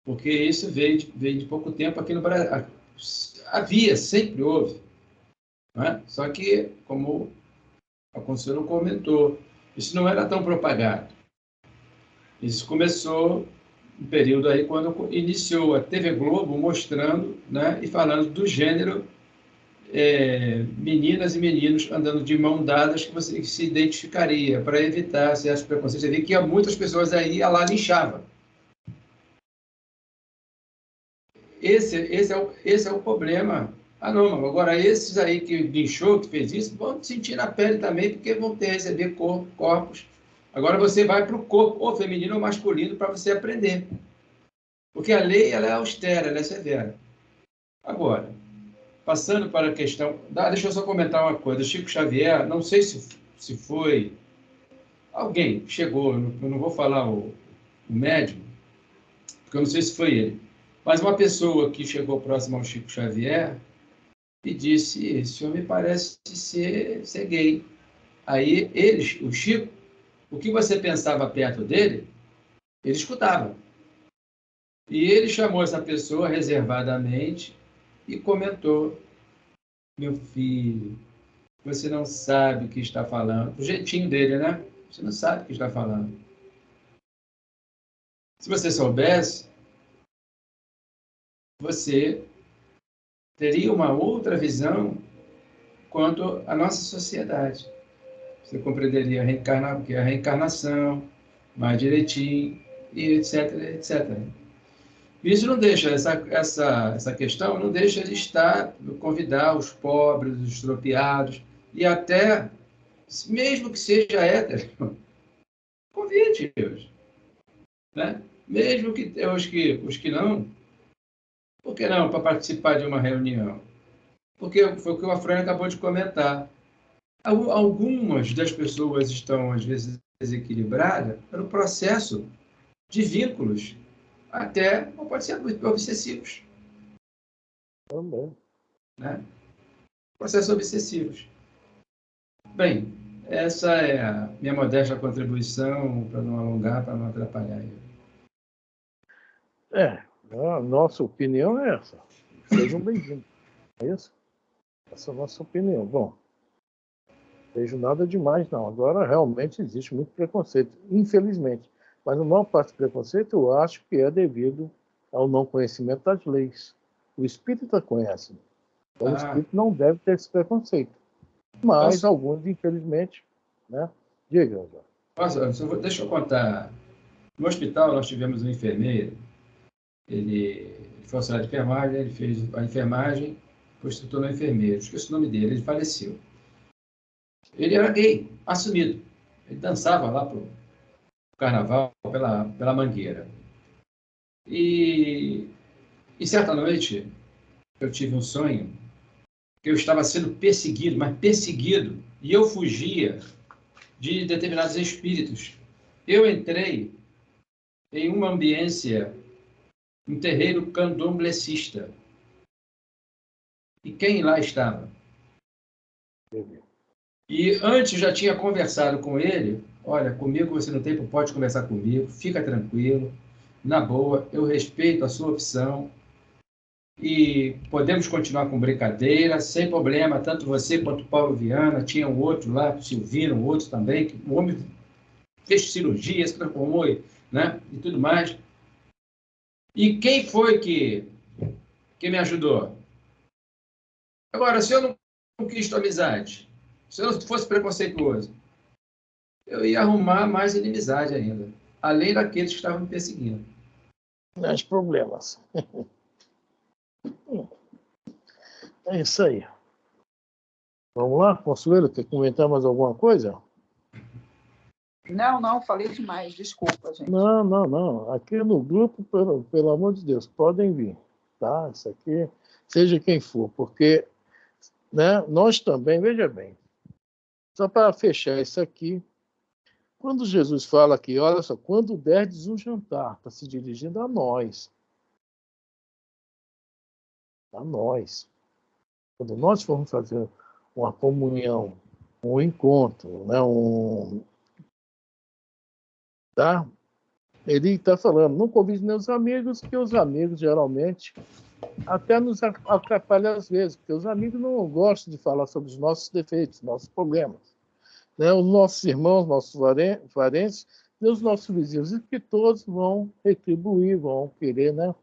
porque isso veio de pouco tempo aqui no Brasil. Sempre houve, né? Só que, como a Consuelo comentou, isso não era tão propagado. Isso começou no período aí quando iniciou a TV Globo mostrando, né, e falando do gênero meninas e meninos andando de mão dadas que você se identificaria para evitar certos preconceitos. Você vê que muitas pessoas aí lá linchavam. Esse é o problema. Não, agora esses aí que linchou, que fez isso, vão sentir na pele também, porque vão receber corpos. Agora você vai para o corpo, ou feminino ou masculino, para você aprender. Porque a lei ela é austera, ela é severa. Agora, passando para a questão... deixa eu só comentar uma coisa. Chico Xavier, não sei se foi... Alguém chegou, eu não vou falar o médium, porque eu não sei se foi ele, mas uma pessoa que chegou próximo ao Chico Xavier e disse, esse homem parece ser gay. Aí o Chico, o que você pensava perto dele, ele escutava. E ele chamou essa pessoa reservadamente e comentou, meu filho, você não sabe o que está falando. O jeitinho dele, né? Você não sabe o que está falando. Se você soubesse, você teria uma outra visão quanto à nossa sociedade. Você compreenderia o que é a reencarnação, mais direitinho, e etc, etc. Isso não deixa, essa questão não deixa de estar, convidar os pobres, os estropiados, e até, mesmo que seja hétero, convide-os. Né? Mesmo que os que não, por que não, para participar de uma reunião? Porque foi o que o Afrânio acabou de comentar. Algumas das pessoas estão, às vezes, desequilibradas pelo processo de vínculos, até, ou pode ser obsessivos. Também. Né? Processos obsessivos. Bem, essa é a minha modesta contribuição, para não alongar, para não atrapalhar. A nossa opinião é essa. Sejam bem-vindos. É isso? Essa é a nossa opinião. Bom, não vejo nada demais, não. Agora, realmente, existe muito preconceito, infelizmente. Mas a maior parte do preconceito, eu acho que é devido ao não conhecimento das leis. O espírita conhece. Então, o espírito não deve ter esse preconceito. Mas alguns, infelizmente, né? Diga, deixa eu contar. No hospital, nós tivemos um enfermeiro. Ele foi auxiliar de enfermagem, ele fez a enfermagem, depois se tornou enfermeiro. Esqueci o nome dele, ele faleceu. Ele era gay, assumido. Ele dançava lá pro carnaval pela Mangueira. E certa noite, eu tive um sonho que eu estava sendo perseguido, mas perseguido, e eu fugia de determinados espíritos. Eu entrei em uma ambiência, um terreiro candomblessista. E quem lá estava? E antes já tinha conversado com ele. Olha, comigo você não tem, pode conversar comigo, fica tranquilo, na boa, eu respeito a sua opção e podemos continuar com brincadeira, sem problema, tanto você quanto o Paulo Viana, tinha um outro lá, o Silvino, um outro também, que o homem fez cirurgia, se transformou, né, e tudo mais. E quem foi que me ajudou? Agora, se eu não quis tua amizade, se eu não fosse preconceituoso, eu ia arrumar mais inimizade ainda, além daqueles que estavam me perseguindo. Mais problemas. É isso aí. Vamos lá, Consuelo, quer comentar mais alguma coisa? Não, falei demais, desculpa, gente. Não. Aqui no grupo, pelo amor de Deus, podem vir, tá? Isso aqui, seja quem for, porque, né, nós também, veja bem, só para fechar isso aqui, quando Jesus fala aqui, olha só, quando derdes um jantar, está se dirigindo a nós. A nós. Quando nós formos fazer uma comunhão, um encontro, né, tá? Ele está falando, não convide nem os amigos, que os amigos geralmente até nos atrapalham às vezes, porque os amigos não gostam de falar sobre os nossos defeitos, nossos problemas. Né? Os nossos irmãos, nossos parentes e os nossos vizinhos, e que todos vão retribuir, vão querer, né?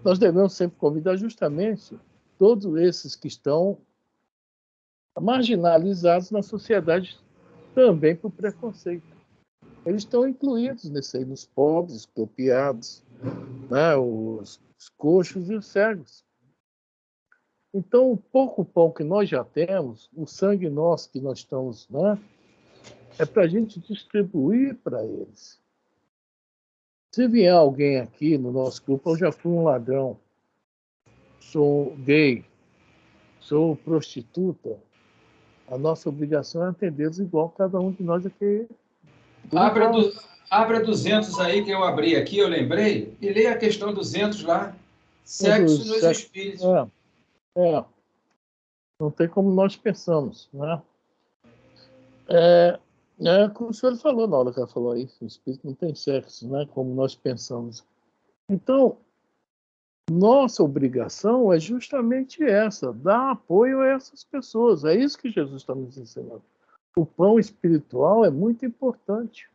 Nós devemos sempre convidar justamente todos esses que estão marginalizados na sociedade também por preconceito. Eles estão incluídos nesse aí, nos pobres, os copiados, né? Os coxos e os cegos. Então, o pouco pão que nós já temos, o sangue nosso que nós estamos, né? É para a gente distribuir para eles. Se vier alguém aqui no nosso grupo, eu já fui um ladrão, sou gay, sou prostituta, a nossa obrigação é atendê-los igual cada um de nós aqui. Abra 200 aí, que eu abri aqui, eu lembrei, e leia a questão 200 lá. Sexo nos espíritos. Não tem como nós pensamos, né? Como o senhor falou na hora que ela falou isso, o espírito não tem sexo, né? Como nós pensamos. Então, Nossa obrigação é justamente essa, dar apoio a essas pessoas. É isso que Jesus está nos ensinando. O pão espiritual é muito importante.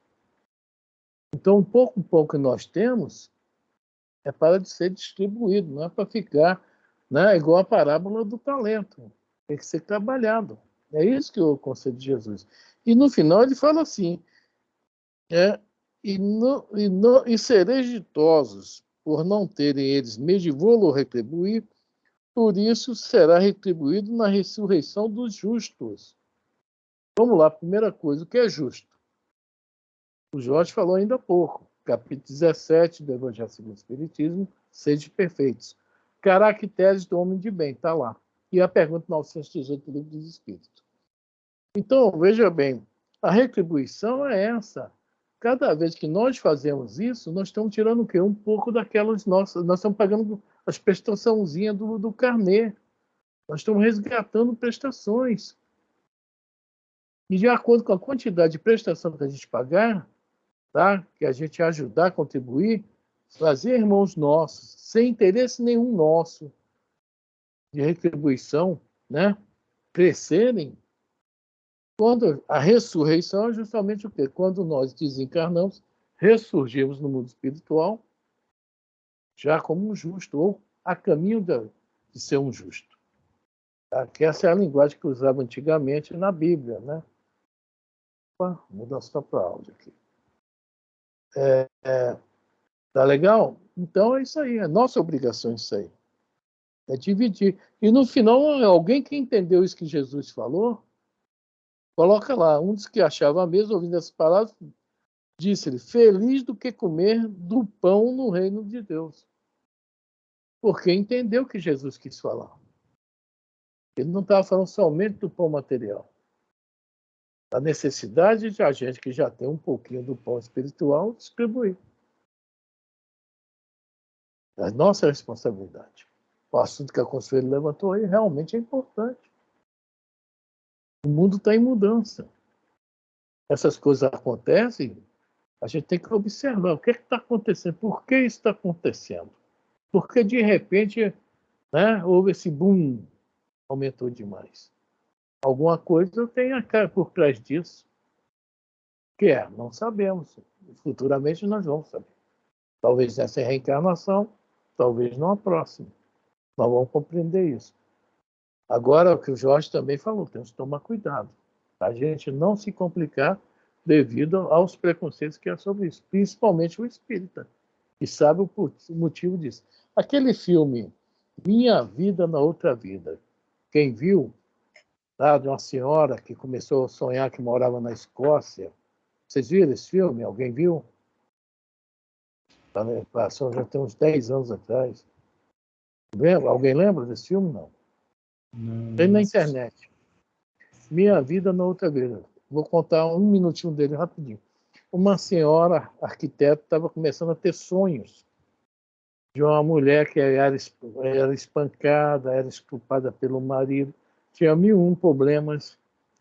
Então, o pouco pão que nós temos é para de ser distribuído, não é para ficar, né, igual a parábola do talento. Tem que ser trabalhado. É isso que é o conselho de Jesus. E no final ele fala assim, e sereis ditosos por não terem eles meio de vô-lo retribuir, por isso será retribuído na ressurreição dos justos. Vamos lá, primeira coisa, o que é justo? O Jorge falou ainda há pouco, capítulo 17 do Evangelho segundo o Espiritismo, sede perfeitos. Caracteres do homem de bem, está lá. E a pergunta 918 do Livro dos Espíritos. Então, veja bem, a retribuição é essa. Cada vez que nós fazemos isso, nós estamos tirando o quê? Um pouco daquelas nossas... Nós estamos pagando as prestaçãozinhas do carnê. Nós estamos resgatando prestações. E de acordo com a quantidade de prestação que a gente pagar, tá? Que a gente ajudar a contribuir, fazer irmãos nossos, sem interesse nenhum nosso, de retribuição, né? Crescerem. Quando a ressurreição é justamente o quê? Quando nós desencarnamos, ressurgimos no mundo espiritual, já como um justo, ou a caminho de ser um justo. Tá? Que essa é a linguagem que usava antigamente na Bíblia, né? Opa, mudança para áudio aqui. Tá legal? Então é isso aí, é nossa obrigação isso aí. É dividir. E no final, alguém que entendeu isso que Jesus falou, coloca lá, um dos que achava a mesa, ouvindo essas palavras, disse-lhe, feliz do que comer do pão no reino de Deus. Porque entendeu o que Jesus quis falar. Ele não estava falando somente do pão material. A necessidade de a gente que já tem um pouquinho do pão espiritual distribuir. É a nossa responsabilidade. O assunto que a Consuelo levantou aí realmente é importante. O mundo está em mudança. Essas coisas acontecem, a gente tem que observar o que está acontecendo, por que isso está acontecendo. Porque, de repente, né, houve esse boom, aumentou demais. Alguma coisa tem a cara por trás disso. Que é? Não sabemos. Futuramente nós vamos saber. Talvez nessa reencarnação, talvez numa próxima. Nós vamos compreender isso. Agora, o que o Jorge também falou, temos que tomar cuidado. A gente não se complicar devido aos preconceitos que há sobre isso, principalmente o espírita, que sabe o motivo disso. Aquele filme, Minha Vida na Outra Vida, quem viu, tá, de uma senhora que começou a sonhar que morava na Escócia. Vocês viram esse filme? Alguém viu? Passou já tem uns 10 anos atrás. Alguém lembra desse filme? Não. Tem na internet. Minha Vida na Outra Vida. Vou contar um minutinho dele rapidinho. Uma senhora arquiteta estava começando a ter sonhos de uma mulher que era espancada, era estuprada pelo marido, tinha 1001 problemas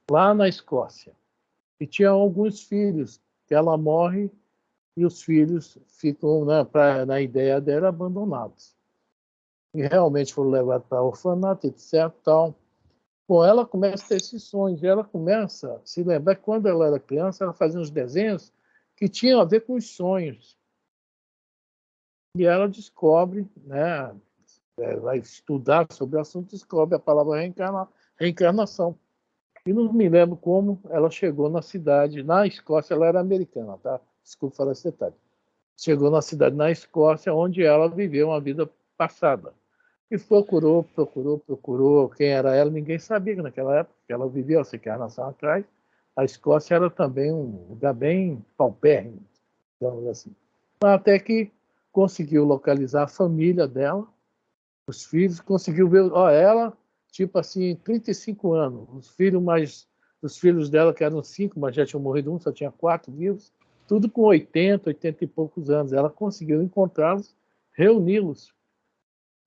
lá na Escócia. E tinha alguns filhos, que ela morre e os filhos ficam, na ideia dela, abandonados. E realmente foram levados para orfanato, etc. Tal. Bom, ela começa a ter esses sonhos, e ela começa a se lembrar que quando ela era criança, ela fazia uns desenhos que tinham a ver com os sonhos. E ela descobre, né, vai estudar sobre o assunto, descobre a palavra reencarnação. E não me lembro como ela chegou na cidade, na Escócia, ela era americana, tá? Desculpa falar esse detalhe. Chegou na cidade na Escócia, onde ela viveu uma vida passada. E procurou quem era ela, ninguém sabia que naquela época que ela vivia essa encarnação atrás. A Escócia era também um lugar bem paupérrimo, digamos assim. Até que conseguiu localizar a família dela, os filhos, conseguiu ver, ela, tipo assim, 35 anos, os filhos dela, que eram 5, mas já tinham morrido só tinha 4 vivos, tudo com 80 e poucos anos. Ela conseguiu encontrá-los, reuni-los.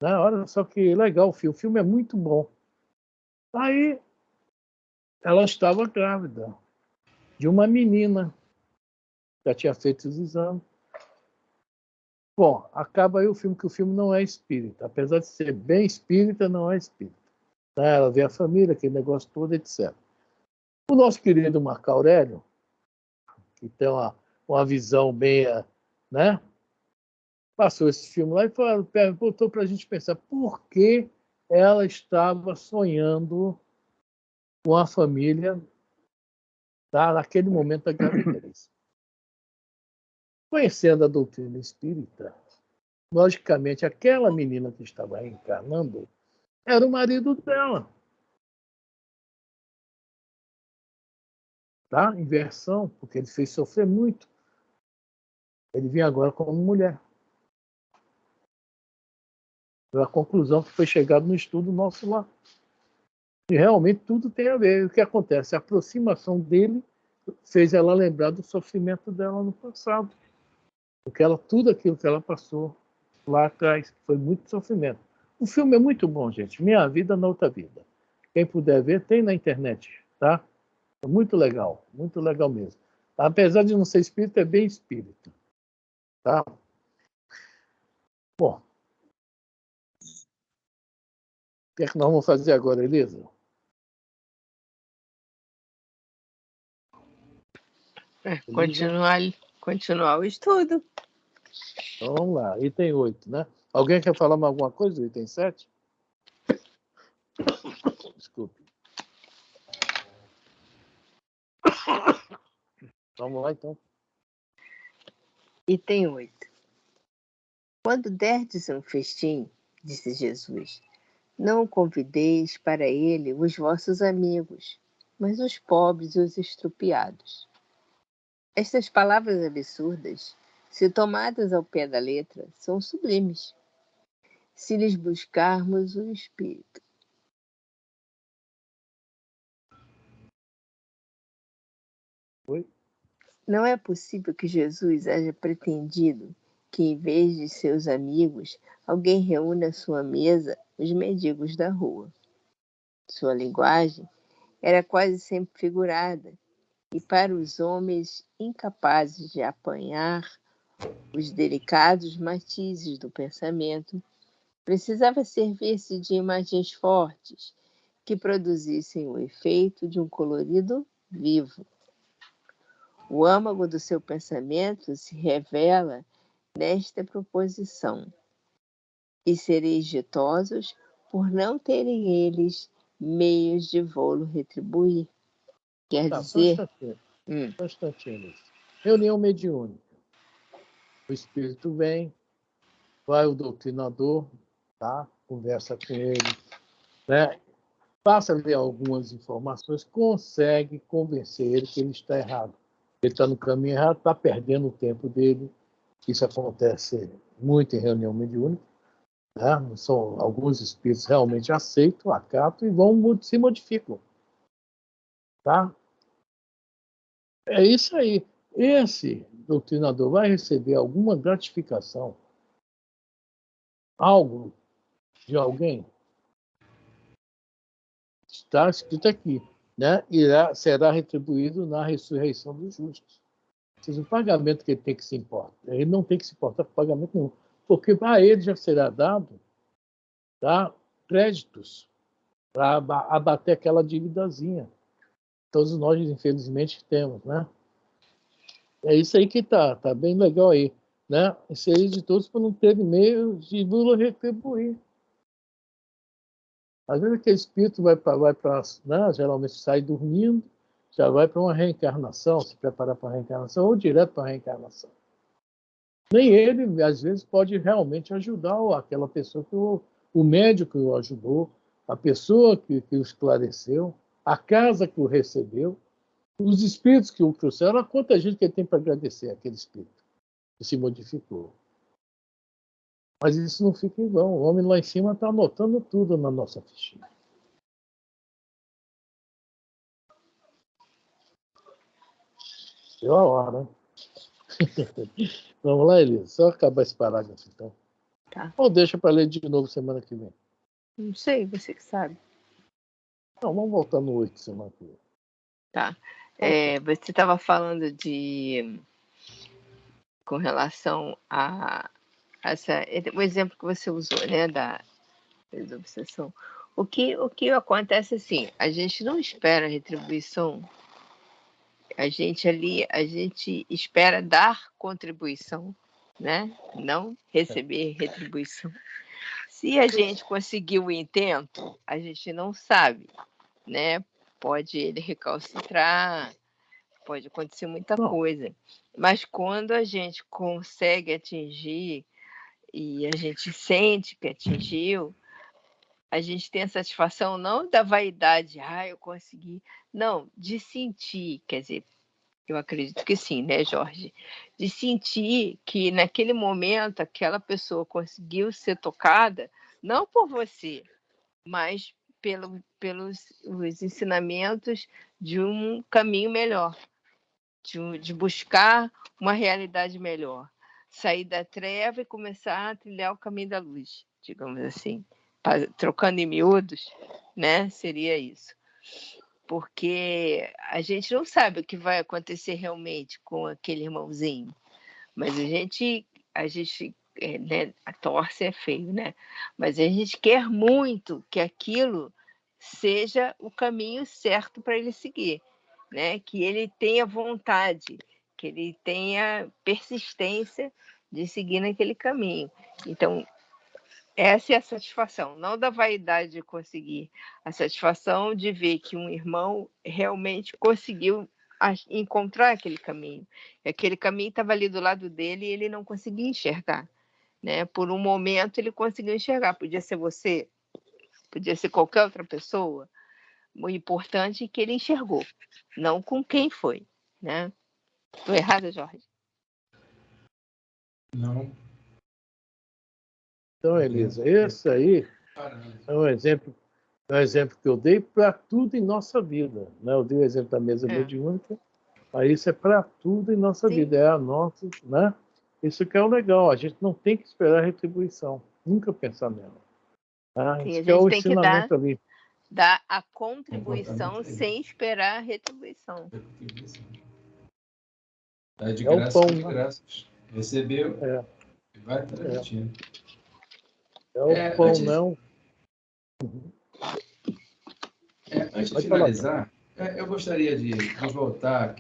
Olha só que legal o filme é muito bom. Aí ela estava grávida de uma menina, já tinha feito os exames. Bom, acaba aí o filme, que o filme não é espírita. Apesar de ser bem espírita, não é espírita. Ela vê a família, aquele negócio todo, etc. O nosso querido Marco Aurélio, que tem uma visão bem, né? Passou esse filme lá e botou para a gente pensar por que ela estava sonhando com a família, tá, naquele momento da gravidez. Conhecendo a doutrina espírita, logicamente, aquela menina que estava reencarnando era o marido dela. Tá? Inversão, porque ele fez sofrer muito. Ele vinha agora como mulher. Foi a conclusão que foi chegada no estudo nosso lá. E realmente tudo tem a ver. O que acontece? A aproximação dele fez ela lembrar do sofrimento dela no passado. Porque tudo aquilo que ela passou lá atrás foi muito sofrimento. O filme é muito bom, gente. Minha Vida na Outra Vida. Quem puder ver, tem na internet. Tá? É muito legal mesmo. Apesar de não ser espírita, é bem espírita. Tá? Bom, o que é que nós vamos fazer agora, Elisa? Continuar o estudo. Então vamos lá, item 8, né? Alguém quer falar mais alguma coisa do item 7? Desculpe. Vamos lá, então. Item 8. Quando derdes um festim, disse Jesus, não convideis para ele os vossos amigos, mas os pobres e os estrupiados. Estas palavras absurdas, se tomadas ao pé da letra, são sublimes, se lhes buscarmos o espírito. Oi? Não é possível que Jesus haja pretendido que, em vez de seus amigos, alguém reúna à sua mesa os mendigos da rua. Sua linguagem era quase sempre figurada, e para os homens incapazes de apanhar os delicados matizes do pensamento, precisava servir-se de imagens fortes que produzissem o efeito de um colorido vivo. O âmago do seu pensamento se revela nesta proposição: e sereis ditosos por não terem eles meios de vô-lo retribuir. Quer dizer... Só um instantinho. Reunião mediúnica. O espírito vem, vai o doutrinador, tá? Conversa com ele, né? Passa-lhe algumas informações, consegue convencer ele que ele está errado. Ele está no caminho errado, está perdendo o tempo dele. Isso acontece muito em reunião mediúnica. Né? São, alguns espíritos realmente aceitam, acatam e se modificam. Tá? É isso aí. Esse doutrinador vai receber alguma gratificação, algo de alguém, está escrito aqui, né? Será retribuído na ressurreição dos justos. Ou seja, o pagamento que ele tem que se importar, ele não tem que se importar com pagamento nenhum, porque para ele já será dado, tá, créditos para abater aquela dívidazinha. Todos nós, infelizmente, temos, né? É isso aí que tá bem legal aí, né? Isso aí de todos para não ter meio de Lula retribuir. Às vezes aquele espírito vai para, né? Geralmente sai dormindo, já vai para uma reencarnação, se preparar para a reencarnação ou direto para a reencarnação. Nem ele, às vezes, pode realmente ajudar aquela pessoa que o médico que o ajudou, a pessoa que o esclareceu, a casa que o recebeu, os espíritos que o trouxeram. Olha quanta gente que ele tem para agradecer aquele espírito que se modificou. Mas isso não fica em vão. O homem lá em cima está anotando tudo na nossa fichinha. Deu a hora. Vamos lá, Elisa. Só acabar esse parágrafo, então. Tá. Ou deixa para ler de novo semana que vem? Não sei, você que sabe. Não, vamos voltar no 8 semana que vem. Tá. Você estava falando com relação a o exemplo que você usou, né, da desobsessão. O que acontece assim, a gente não espera retribuição, a gente espera dar contribuição, né? Não receber retribuição. Se a gente conseguiu o intento, a gente não sabe, né? Pode ele recalcitrar, pode acontecer muita coisa. Mas quando a gente consegue atingir e a gente sente que atingiu, a gente tem a satisfação não da vaidade, eu consegui, não, de sentir, quer dizer, eu acredito que sim, né, Jorge? De sentir que naquele momento aquela pessoa conseguiu ser tocada, não por você, mas pelos os ensinamentos de um caminho melhor, de buscar uma realidade melhor, sair da treva e começar a trilhar o caminho da luz, digamos assim, trocando em miúdos, né? Seria isso. Porque a gente não sabe o que vai acontecer realmente com aquele irmãozinho, mas a gente né, a torce é feio, né? Mas a gente quer muito que aquilo seja o caminho certo para ele seguir, né? Que ele tenha vontade, que ele tenha persistência de seguir naquele caminho. Então, essa é a satisfação, não da vaidade de conseguir, a satisfação de ver que um irmão realmente conseguiu encontrar aquele caminho. Aquele caminho estava ali do lado dele e ele não conseguia enxergar, né? Por um momento ele conseguiu enxergar, podia ser você, podia ser qualquer outra pessoa. O importante é que ele enxergou, não com quem foi, né? Estou errada, Jorge? Não. Então, Elisa, esse aí é um exemplo que eu dei para tudo em nossa vida, né? Eu dei o exemplo da mesa mediúnica, mas isso é para tudo em nossa vida, é a nossa, né? Isso que é o legal, a gente não tem que esperar retribuição, nunca pensar nela. Tá? Sim, Isso a que é o gente tem que ensinamento ali. dar a contribuição sem esperar a retribuição. Tá de É o graça, pão, de né? graças. Recebeu, vai transmitindo. É o pão, Antes, não. antes de Pode falar, finalizar, eu gostaria de voltar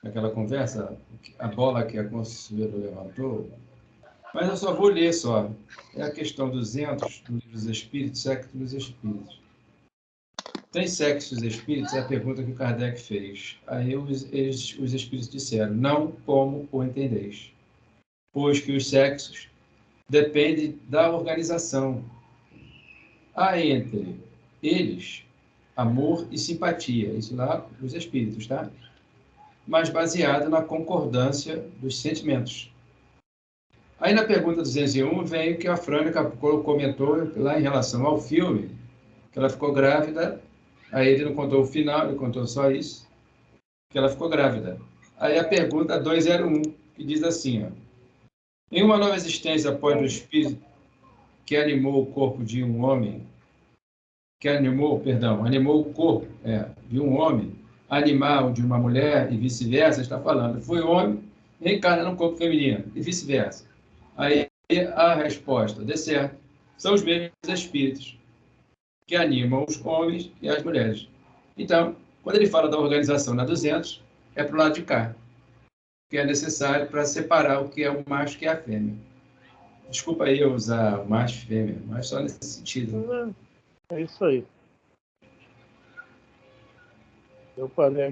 àquela conversa, a bola que a conselheira levantou, mas eu só vou ler só. É a questão 200 do livro dos Espíritos, Século dos Espíritos. Tem sexos dos espíritos? É a pergunta que o Kardec fez. Aí os espíritos disseram, não como o entendeis, pois que os sexos dependem da organização. Há entre eles amor e simpatia, isso lá os espíritos, tá? Mas baseado na concordância dos sentimentos. Aí na pergunta 201 vem o que a Frânica comentou lá em relação ao filme, que ela ficou grávida. Aí ele não contou o final, ele contou só isso, que ela ficou grávida. Aí a pergunta 201, que diz assim, ó, em uma nova existência após o espírito que animou o corpo de um homem, animou o corpo de um homem, animal de uma mulher e vice-versa, está falando, foi homem, reencarna no corpo feminino e vice-versa. Aí a resposta, de certo, são os mesmos espíritos que animam os homens e as mulheres. Então, quando ele fala da organização na 200, é para o lado de cá, que é necessário para separar o que é o macho e o que é a fêmea. Desculpa aí eu usar macho e fêmea, mas só nesse sentido. É isso aí. Eu parei